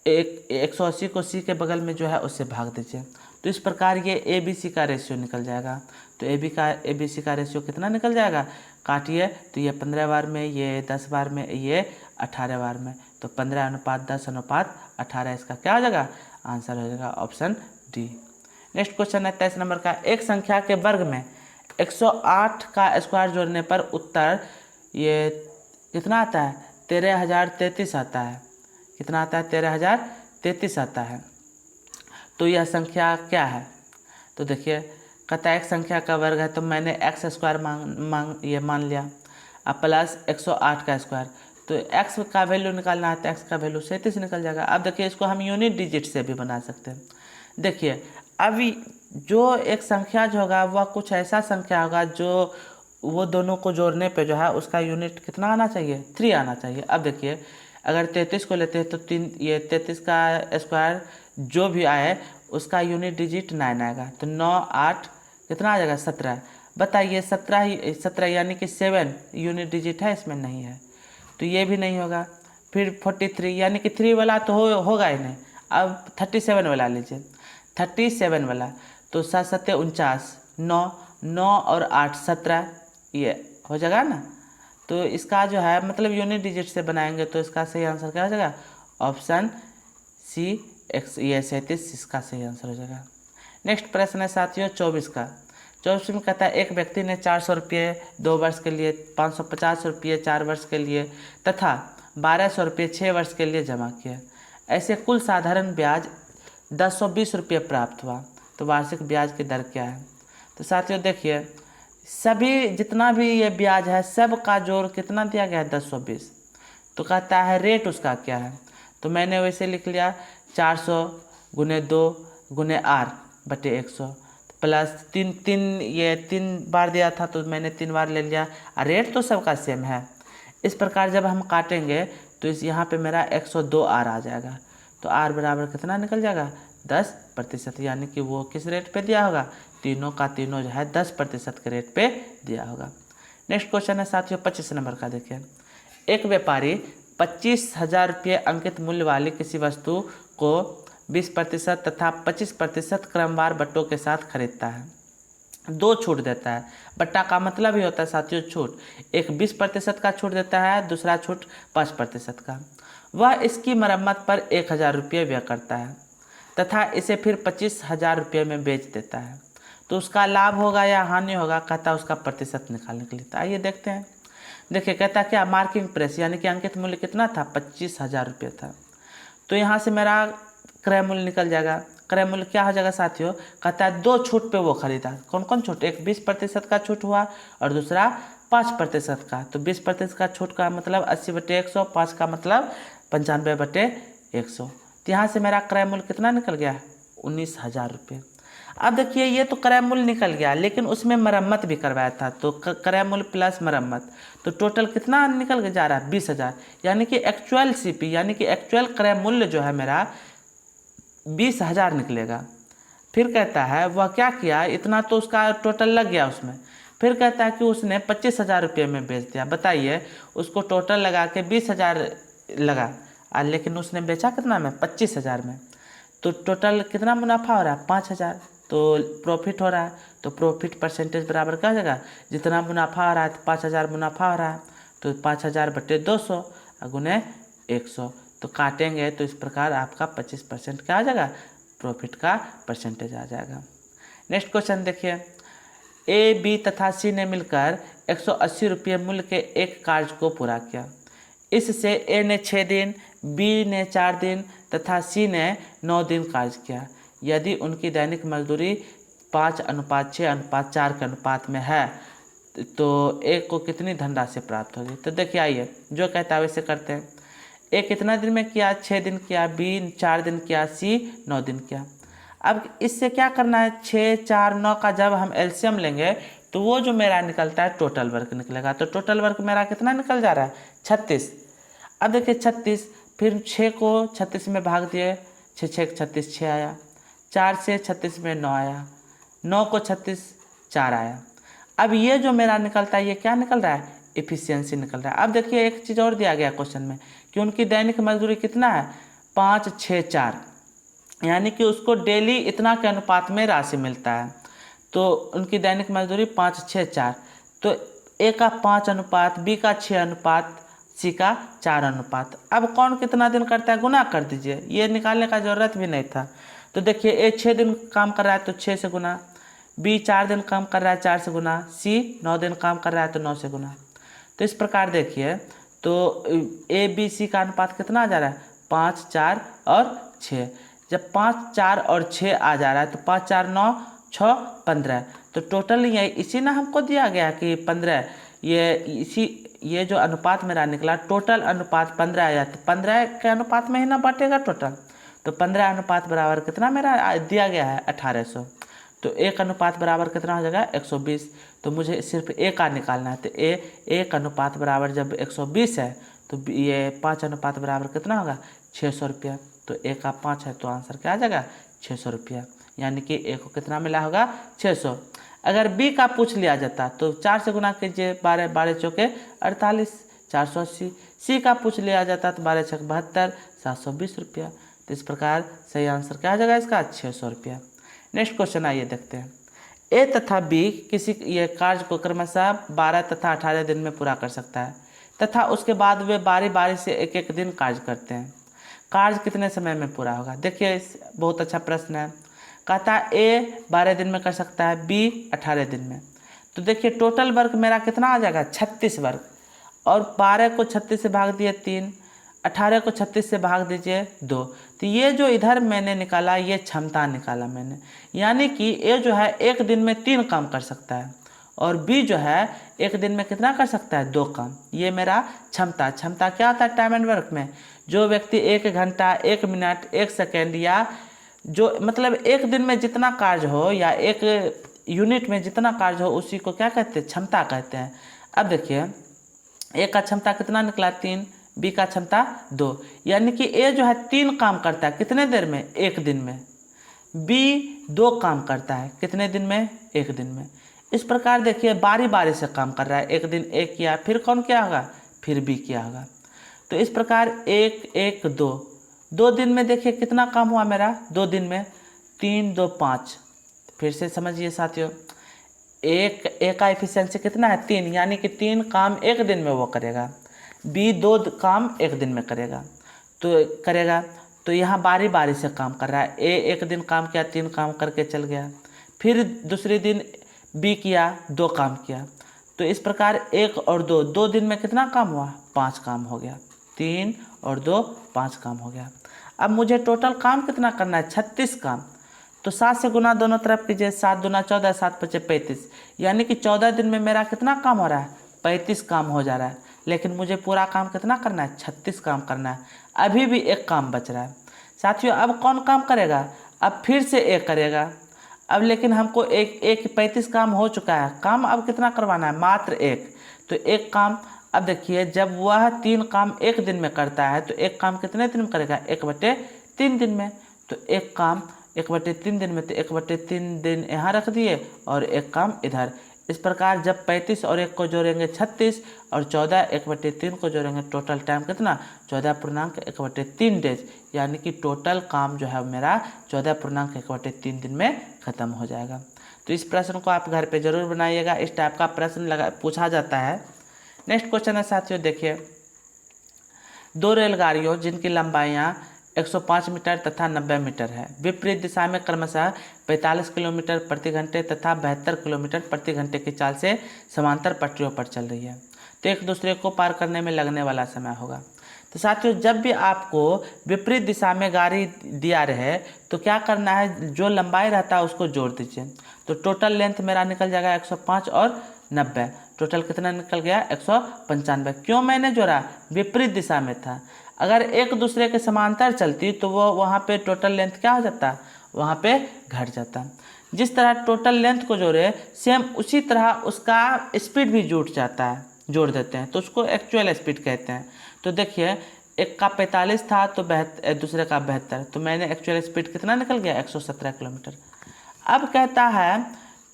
180 को C के बगल में जो है उससे भाग दीजिए। तो इस प्रकार ये ABC का रेशियो निकल जाएगा। तो ABC का रेशियो कितना निकल जाएगा, काटिए तो ये 15 बार में, ये 10 बार में, ये 18 बार में। तो 15:10:18 इसका क्या हो जाएगा, आंसर हो जाएगा ऑप्शन डी। नेक्स्ट क्वेश्चन है 23 नंबर का। एक संख्या के वर्ग में 108 का स्क्वायर जोड़ने पर उत्तर ये कितना आता है, 13,033 आता है। कितना आता है, 13,033 आता है। तो यह संख्या क्या है, तो देखिए कहता है एक संख्या का वर्ग है, तो मैंने एक्स स्क्वायर मान लिया। अब प्लस 108 का स्क्वायर, तो एक्स का वैल्यू निकालना है, तो एक्स का वैल्यू 37 निकल जाएगा। अब देखिए इसको हम यूनिट डिजिट से भी बना सकते हैं। देखिए अभी जो एक संख्या जो होगा वह कुछ ऐसा संख्या होगा जो वो दोनों को जोड़ने पे जो है उसका यूनिट कितना आना चाहिए, 3 आना चाहिए। अब देखिए अगर 33 को लेते हैं तो 3, ये 33 का स्क्वायर जो भी आए उसका यूनिट डिजिट 9 आएगा। तो 9, 8 कितना आ जाएगा, 17। बताइए 17 यानी कि 7 यूनिट डिजिट है, इसमें नहीं है, तो ये भी नहीं होगा। फिर 43 यानी कि 3 वाला तो होगा ही नहीं। अब 37 वाला लीजिए, 37 वाला, तो 7 7 49, 9 और 8 17, ये हो जाएगा ना। तो इसका जो है मतलब यूनिट डिजिट से बनाएंगे तो इसका सही आंसर क्या हो जाएगा, ऑप्शन सी, ये 37 इसका सही आंसर हो जाएगा। नेक्स्ट प्रश्न है साथियों 24 का। 24 में कहता है एक व्यक्ति ने 400 रुपये 2 वर्ष के लिए, 550 रुपये 4 वर्ष के लिए तथा 1200 रुपये 6 वर्ष के लिए जमा किया। ऐसे कुल साधारण ब्याज 1020 रुपये प्राप्त हुआ। तो वार्षिक ब्याज की दर क्या है। तो साथियों देखिए सभी जितना भी ये ब्याज है सब का जोड़ कितना दिया गया है, 1020। तो कहता है रेट उसका क्या है, तो मैंने वैसे लिख लिया 400 × 2 × R/100 प्लस 3 ये 3 बार दिया था तो मैंने 3 बार ले लिया। रेट तो सबका सेम है। इस प्रकार जब हम काटेंगे तो इस यहाँ पे मेरा 102 R आ जाएगा। तो R बराबर कितना निकल जाएगा, 10%, यानी कि वो किस रेट पे दिया होगा, तीनों का तीनों जो है 10% के रेट पे दिया होगा। नेक्स्ट क्वेश्चन है साथियों 25 नंबर का। देखिए एक व्यापारी 25,000 रुपये अंकित मूल्य वाली किसी वस्तु को 20% तथा 25% क्रमवार बट्टों के साथ खरीदता है। 2 छूट देता है। बट्टा का मतलब ही होता है साथियों छूट। एक 20% का छूट देता है, दूसरा छूट 5% का। वह इसकी मरम्मत पर 1,000 रुपये व्यय करता है तथा इसे फिर 25,000 रुपये में बेच देता है। तो उसका लाभ होगा या हानि होगा, कहता है उसका प्रतिशत निकालने के लिए। तो आइए देखते हैं। देखिए कहता है क्या, मार्किंग प्राइस यानी कि अंकित मूल्य कितना था, 25,000 रुपये था। तो यहाँ से मेरा क्रय मूल्य निकल जाएगा। क्रय मूल्य क्या हो जाएगा साथियों, कहता है 2 छूट पे वो खरीदा। कौन कौन छूट, एक 20% का छूट हुआ और दूसरा 5% का। तो 20% का छूट का मतलब 80/100, 5 का मतलब 95/100। तो यहाँ से मेरा क्रय मूल्य कितना निकल गया, 19,000 रुपये। अब देखिए ये तो क्रय मूल्य निकल गया लेकिन उसमें मरम्मत भी करवाया था, तो क्रय मूल्य प्लस मरम्मत, तो टोटल कितना निकल के जा रहा है, 20,000। यानी कि एक्चुअल CP यानी कि एक्चुअल क्रय मूल्य जो है मेरा 20,000 निकलेगा। फिर कहता है वह क्या किया, इतना तो उसका टोटल लग गया उसमें। फिर कहता है कि उसने 25,000 रुपये में बेच दिया। बताइए उसको टोटल लगा के 20,000 लगा लेकिन उसने बेचा कितना में, 25,000 में। तो टोटल कितना मुनाफा हो रहा है, 5,000। तो प्रॉफिट हो रहा है। तो प्रॉफिट परसेंटेज बराबर क्या हो जाएगा, जितना मुनाफा हो रहा है तो 5,000 मुनाफा हो रहा है, तो 5,000/200 गुने 100। तो काटेंगे तो इस प्रकार आपका 25% क्या आ जाएगा, प्रॉफिट का परसेंटेज आ जाएगा। नेक्स्ट क्वेश्चन देखिए, A, B तथा C ने मिलकर 180 रुपये मूल्य के एक कार्य को पूरा किया। इससे A ने 6 दिन, B ने 4 दिन तथा C ने 9 दिन कार्य किया। यदि उनकी दैनिक मजदूरी 5:6:4 के अनुपात में है तो ए को कितनी धनराशि प्राप्त होगी। तो देखिए आइए जो कहता है वैसे करते हैं। ए कितना दिन में किया, 6 दिन किया, बी 4 दिन किया, सी 9 दिन किया। अब इससे क्या करना है, 6, 4, 9 का जब हम एलसीएम लेंगे तो वो जो मेरा निकलता है टोटल वर्क निकलेगा। तो टोटल वर्क मेरा कितना निकल जा रहा है, 36। अब देखिए 36, फिर 6 को 36 में भाग दिए, 6 6 36, 6 आया। 4 से 36 में 9 आया, 9 को 36, 4 आया। अब ये जो मेरा निकलता है ये क्या निकल रहा है, एफिशिएंसी निकल रहा है। अब देखिए एक चीज़ और दिया गया क्वेश्चन में कि उनकी दैनिक मजदूरी कितना है, 5, 6, 4, यानी कि उसको डेली इतना के अनुपात में राशि मिलता है। तो उनकी दैनिक मजदूरी 5, 6, 4, तो ए का 5 अनुपात, बी का 6 अनुपात, सी का 4 अनुपात। अब कौन कितना दिन करता है गुना कर दीजिए, ये निकालने का ज़रूरत भी नहीं था। तो देखिए ए 6 दिन काम कर रहा है तो 6 से गुना, बी 4 दिन काम कर रहा है 4 से गुना, सी 9 दिन काम कर रहा है तो 9 से गुना। तो इस प्रकार देखिए तो ए बी सी का अनुपात कितना आ जा रहा है, 5, 4 और 6। जब 5, 4 और 6 आ जा रहा है तो 5, 4, 9, 6, 15। तो टोटल ये इसी ना हमको दिया गया कि 15, ये जो अनुपात मेरा निकला टोटल अनुपात 15 आया, तो 15 के अनुपात में ही ना बांटेगा टोटल। तो 15 अनुपात बराबर कितना मेरा दिया गया है, 1800। तो एक अनुपात बराबर कितना हो जाएगा, 120। तो मुझे सिर्फ ए का निकालना है। तो एक अनुपात बराबर जब 120 है तो ये 5 अनुपात बराबर कितना होगा, 600 रुपया। तो ए का 5 है तो आंसर क्या आ जाएगा, 600 रुपया, यानी कि ए को कितना मिला होगा, 600। अगर बी का पूछ लिया जाता तो 4 से गुना कीजिए, 12, 12 चौके 48, 480। सी का पूछ लिया जाता तो 12 छक 72, 720 रुपया। तो इस प्रकार सही आंसर क्या आ जाएगा इसका, 600 रुपया। नेक्स्ट क्वेश्चन आइए देखते हैं। ए तथा बी किसी ये कार्य को क्रमशः 12 तथा 18 दिन में पूरा कर सकता है तथा उसके बाद वे बारी बारी से एक एक दिन कार्य करते हैं। कार्य कितने समय में पूरा होगा। देखिए बहुत अच्छा प्रश्न है। कहता है ए 12 दिन में कर सकता है, बी 18 दिन में। तो देखिए टोटल वर्क मेरा कितना आ जाएगा, 36 वर्क। और 12 को 36 से भाग दिए 3, 18 को 36 से भाग दीजिए 2। तो ये जो इधर मैंने निकाला ये क्षमता निकाला मैंने, यानी कि ए जो है एक दिन में 3 काम कर सकता है और बी जो है एक दिन में कितना कर सकता है, 2 काम। ये मेरा क्षमता क्या होता है टाइम एंड वर्क में, जो व्यक्ति 1 घंटा, 1 मिनट, 1 सेकेंड या जो मतलब एक दिन में जितना कार्य हो या एक यूनिट में जितना कार्य हो उसी को क्या कहते हैं, क्षमता कहते हैं। अब देखिए ए का क्षमता कितना निकला, 3, बी का क्षमता 2, यानी कि ए जो है 3 काम करता है कितने देर में, 1 दिन में। बी 2 काम करता है कितने दिन में, 1 दिन में। इस प्रकार देखिए बारी बारी से काम कर रहा है, एक दिन ए किया, फिर कौन किया होगा, फिर बी किया होगा। तो इस प्रकार 1, 1, 2, 2 दिन में देखिए कितना काम हुआ मेरा, 2 दिन में 3, 2, 5। फिर से समझिए साथियों, ए का एफिशिएंसी कितना है, 3, यानी कि 3 काम 1 दिन में वो करेगा। बी 2 काम 1 दिन में करेगा तो यहाँ बारी बारी से काम कर रहा है। ए 1 दिन काम किया, 3 काम करके चल गया, फिर दूसरे दिन बी किया, 2 काम किया। तो इस प्रकार 1 और 2, 2 दिन में कितना काम हुआ, 5 काम हो गया। 3 और 2, 5 काम हो गया। अब मुझे टोटल काम कितना करना है, 36 काम। तो 7 से गुना दोनों तरफ कीजिए, 7 दूना 14, 7 पचे 35, यानी कि 14 दिन में मेरा कितना काम हो रहा है, 35 काम हो जा रहा है। लेकिन मुझे पूरा काम कितना करना है, 36 काम करना है। अभी भी 1 काम बच रहा है साथियों। अब कौन काम करेगा, अब फिर से 1 करेगा। अब लेकिन हमको एक 35 काम हो चुका है, काम अब कितना करवाना है, मात्र 1। तो 1 काम, अब देखिए जब वह 3 काम 1 दिन में करता है तो 1 काम कितने दिन में करेगा, 1/3 दिन में। तो 1 काम 1/3 दिन में, तो 1/3 दिन यहाँ रख दिए और 1 काम इधर। इस प्रकार जब 35 और 1 को जोड़ेंगे 36 और 14 1/3 को जोड़ेंगे, टोटल टाइम कितना, 14.1/3 डेज, यानी कि टोटल काम जो है मेरा 14.1/3 दिन में ख़त्म हो जाएगा। तो इस प्रश्न को आप घर पे ज़रूर बनाइएगा, इस टाइप का प्रश्न पूछा जाता है। नेक्स्ट क्वेश्चन है साथियों, देखिए 2 रेलगाड़ियों जिनकी लंबाइयाँ 105 मीटर तथा 90 मीटर है, विपरीत दिशा में क्रमशः 45 किलोमीटर प्रति घंटे तथा 72 किलोमीटर प्रति घंटे की चाल से समांतर पटरियों पर चल रही है, तो एक दूसरे को पार करने में लगने वाला समय होगा। तो साथियों जब भी आपको विपरीत दिशा में गाड़ी दिया रहे तो क्या करना है, जो लंबाई रहता है उसको जोड़ दीजिए। तो टोटल लेंथ मेरा निकल जाएगा 105 और 90, टोटल कितना निकल गया 195। क्यों मैंने जोड़ा, विपरीत दिशा में था। अगर एक दूसरे के समांतर चलती तो वो वहाँ पे टोटल लेंथ क्या हो जाता, वहाँ पे घट जाता। जिस तरह टोटल लेंथ को जोड़े सेम उसी तरह उसका स्पीड भी जुड़ जाता है, जोड़ देते हैं तो उसको एक्चुअल स्पीड कहते हैं। तो देखिए एक का 45 था तो दूसरे का 72, तो मैंने एक्चुअल स्पीड कितना निकल गया 117 किलोमीटर। अब कहता है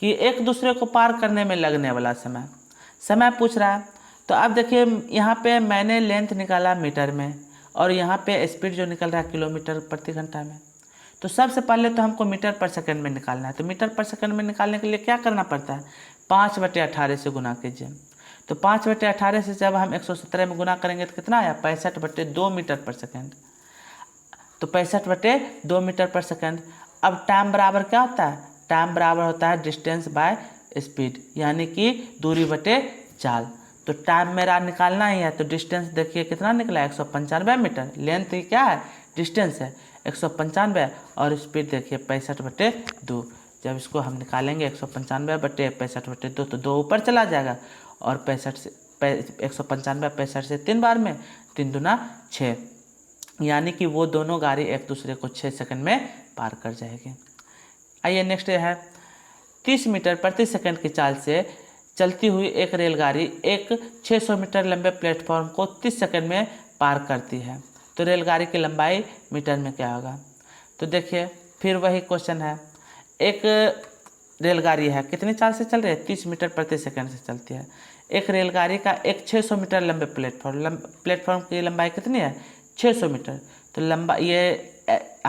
कि एक दूसरे को पार करने में लगने वाला समय पूछ रहा है। तो अब देखिए यहाँ पे मैंने लेंथ निकाला मीटर में और यहाँ पे स्पीड जो निकल रहा है किलोमीटर प्रति घंटा में। तो सबसे पहले तो हमको मीटर पर सेकंड में निकालना है। तो मीटर पर सेकंड में निकालने के लिए क्या करना पड़ता है, 5/18 से गुना कीजिए। तो 5/18 से जब हम 117 में गुना करेंगे तो कितना आया 65/2 मीटर पर सेकंड। तो 65/2 मीटर पर सेकंड। अब टाइम बराबर क्या होता है, टाइम बराबर होता है डिस्टेंस बाय स्पीड, यानी कि दूरी बटे चाल। तो टाइम मेरा निकालना ही है, तो डिस्टेंस देखिए कितना निकला 195 मीटर। लेंथ क्या है, डिस्टेंस है 195 और स्पीड देखिए 65/2। जब इसको हम निकालेंगे 195/65/2 तो 2 ऊपर चला जाएगा और 195 65 से 3 बार में 3 दूना 6, यानी कि वो दोनों गाड़ी एक दूसरे को 6 सेकंड में पार कर जाएगी। आइए नेक्स्ट है 30 मीटर प्रति सेकंड की चाल से चलती हुई एक रेलगाड़ी एक 600 मीटर लंबे प्लेटफॉर्म को 30 सेकंड में पार करती है। तो रेलगाड़ी की लंबाई मीटर में क्या होगा। तो देखिए फिर वही क्वेश्चन है, एक रेलगाड़ी है कितनी चाल से चल रही है, 30 मीटर प्रति सेकंड से चलती है। एक रेलगाड़ी का एक 600 मीटर लंबे प्लेटफॉर्म की लंबाई कितनी है 600 मीटर। तो लंबा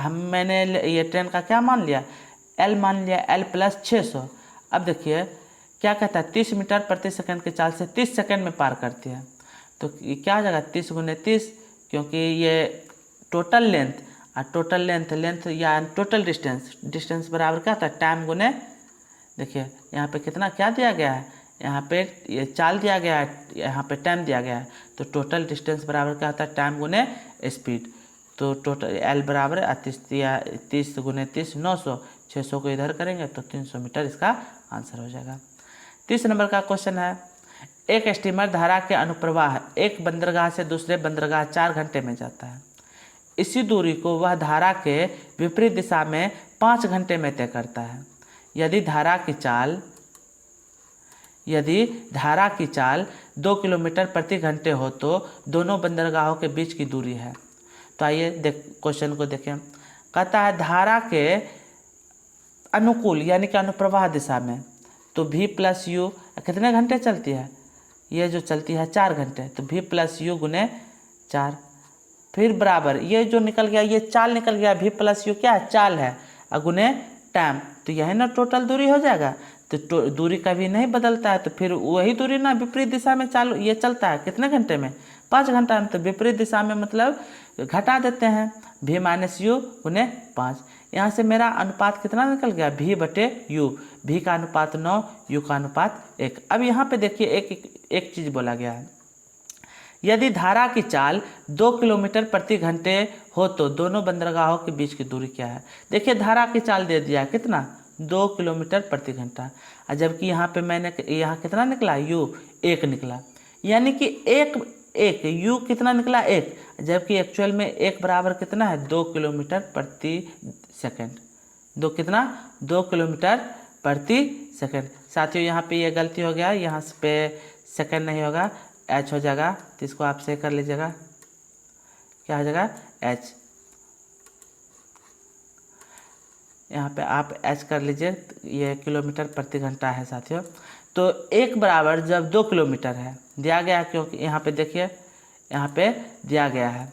मैंने ये ट्रेन का क्या मान लिया, L मान लिया, L + 600। अब देखिए क्या कहता है 30 मीटर प्रति सेकंड की चाल से 30 सेकंड में पार करती है। तो ये क्या हो जाएगा 30 × 30, क्योंकि ये टोटल लेंथ और टोटल लेंथ या टोटल डिस्टेंस बराबर क्या होता है टाइम गुने, देखिए यहाँ पे कितना क्या दिया गया है, यहाँ पे ये चाल दिया गया है, यहाँ पे टाइम दिया गया है। तो टोटल डिस्टेंस बराबर क्या होता है टाइम गुने स्पीड। तो टोटल L बराबर 30 × 30 900, 600 को इधर करेंगे तो 300 मीटर इसका आंसर हो जाएगा। 30 नंबर का क्वेश्चन है, एक स्टीमर धारा के अनुप्रवाह एक बंदरगाह से दूसरे बंदरगाह 4 घंटे में जाता है। इसी दूरी को वह धारा के विपरीत दिशा में 5 घंटे में तय करता है। यदि धारा की चाल 2 किलोमीटर प्रति घंटे हो तो दोनों बंदरगाहों के बीच की दूरी है। तो आइए क्वेश्चन को देखें। कहता है धारा के अनुकूल यानी कि अनुप्रवाह दिशा में तो V + U कितने घंटे चलती है, ये जो चलती है 4 घंटे, तो V + U × 4। फिर बराबर ये जो निकल गया ये चाल निकल गया, V + U क्या है चाल है, गुने टाइम, तो यही ना टोटल दूरी हो जाएगा। तो दूरी कभी नहीं बदलता है, तो फिर वही दूरी ना विपरीत दिशा में ये चलता है कितने घंटे में 5 घंटा में। तो विपरीत दिशा में मतलब घटा देते हैं V - U × 5। यहाँ से मेरा अनुपात कितना निकल गया V/U, V का अनुपात 9, U का अनुपात 1। अब यहाँ पे देखिए एक चीज़ बोला गया है, यदि धारा की चाल 2 किलोमीटर प्रति घंटे हो तो दोनों बंदरगाहों के बीच की दूरी क्या है। देखिए धारा की चाल दे दिया कितना 2 किलोमीटर प्रति घंटा, और जबकि यहाँ पे मैंने यहाँ कितना निकला U 1 निकला, यानी कि एक U कितना निकला 1, जबकि एक्चुअल में 1 बराबर कितना है 2 किलोमीटर प्रति सेकंड। 2 किलोमीटर प्रति सेकंड। साथियों यहाँ पे ये गलती हो गया, यहाँ पे सेकंड नहीं होगा H हो जाएगा, तो इसको आप सही कर लीजिएगा, क्या हो जाएगा H। यहाँ पे आप H कर लीजिए, ये किलोमीटर प्रति घंटा है साथियों। तो 1 बराबर जब 2 किलोमीटर है दिया गया है, क्योंकि यहाँ पे देखिए यहाँ पे दिया गया है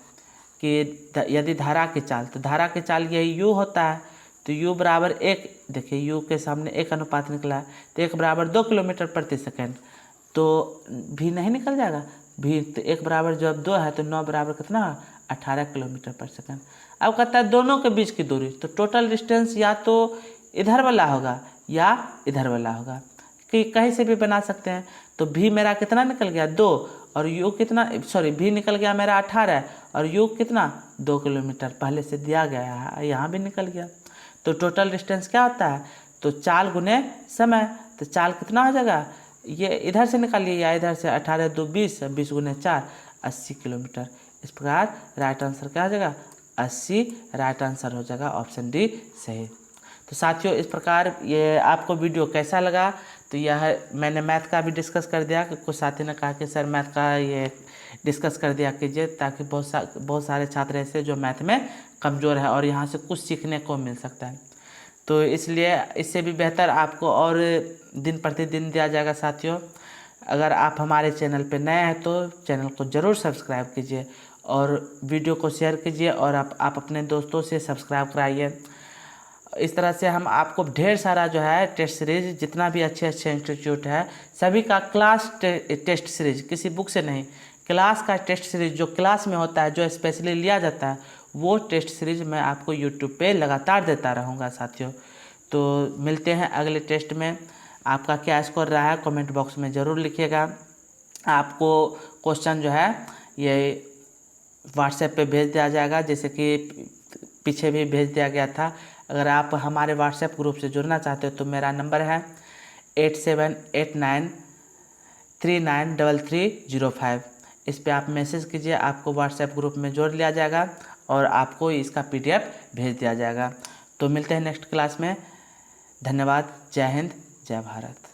कि यदि धारा की चाल, तो धारा की चाल यही U होता है, तो U बराबर 1, देखिए U के सामने 1 अनुपात निकला है, तो 1 बराबर 2 किलोमीटर प्रति सेकंड। तो V नहीं निकल जाएगा, V तो 1 बराबर जब 2 है तो 9 बराबर कितना 18 किलोमीटर पर सेकंड। अब कहता है दोनों के बीच की दूरी, तो टोटल डिस्टेंस या तो इधर वाला होगा या इधर वाला होगा, कि कहीं से भी बना सकते हैं। तो V मेरा कितना निकल गया 2 और U कितना V निकल गया मेरा 18 और यू कितना 2 किलोमीटर पहले से दिया गया है, यहाँ भी निकल गया। तो टोटल डिस्टेंस क्या होता है, तो चाल गुने समय, तो चाल कितना हो जाएगा, ये इधर से निकालिए या इधर से 18 2 20, 20 गुने 4 80 किलोमीटर। इस प्रकार राइट आंसर क्या हो जाएगा 80 राइट आंसर हो जाएगा, ऑप्शन डी सही। तो साथियों इस प्रकार ये आपको वीडियो कैसा लगा, तो यह मैंने मैथ का भी डिस्कस कर दिया। कुछ साथी ने कहा कि सर मैथ का ये डिस्कस कर दिया कीजिए, ताकि बहुत सारे छात्र ऐसे जो मैथ में कमज़ोर है और यहाँ से कुछ सीखने को मिल सकता है। तो इसलिए इससे भी बेहतर आपको और दिन प्रतिदिन दिया जाएगा। साथियों अगर आप हमारे चैनल पर नए हैं तो चैनल को ज़रूर सब्सक्राइब कीजिए और वीडियो को शेयर कीजिए और आप अपने दोस्तों से सब्सक्राइब कराइए। इस तरह से हम आपको ढेर सारा जो है टेस्ट सीरीज, जितना भी अच्छे अच्छे इंस्टीट्यूट है सभी का क्लास टेस्ट सीरीज, किसी बुक से नहीं, क्लास का टेस्ट सीरीज जो क्लास में होता है, जो स्पेशली लिया जाता है, वो टेस्ट सीरीज मैं आपको यूट्यूब पे लगातार देता रहूँगा साथियों। तो मिलते हैं अगले टेस्ट में। आपका क्या स्कोर रहा है कमेंट बॉक्स में ज़रूर लिखिएगा। आपको क्वेश्चन जो है ये व्हाट्सएप पे भेज दिया जाएगा, जैसे कि पीछे भी भेज दिया गया था। अगर आप हमारे व्हाट्सएप ग्रुप से जुड़ना चाहते हो तो मेरा नंबर है 8789393305। इस पे आप मैसेज कीजिए, आपको व्हाट्सएप ग्रुप में जोड़ लिया जाएगा और आपको इसका PDF भेज दिया जाएगा। तो मिलते हैं नेक्स्ट क्लास में। धन्यवाद। जय हिंद, जय भारत।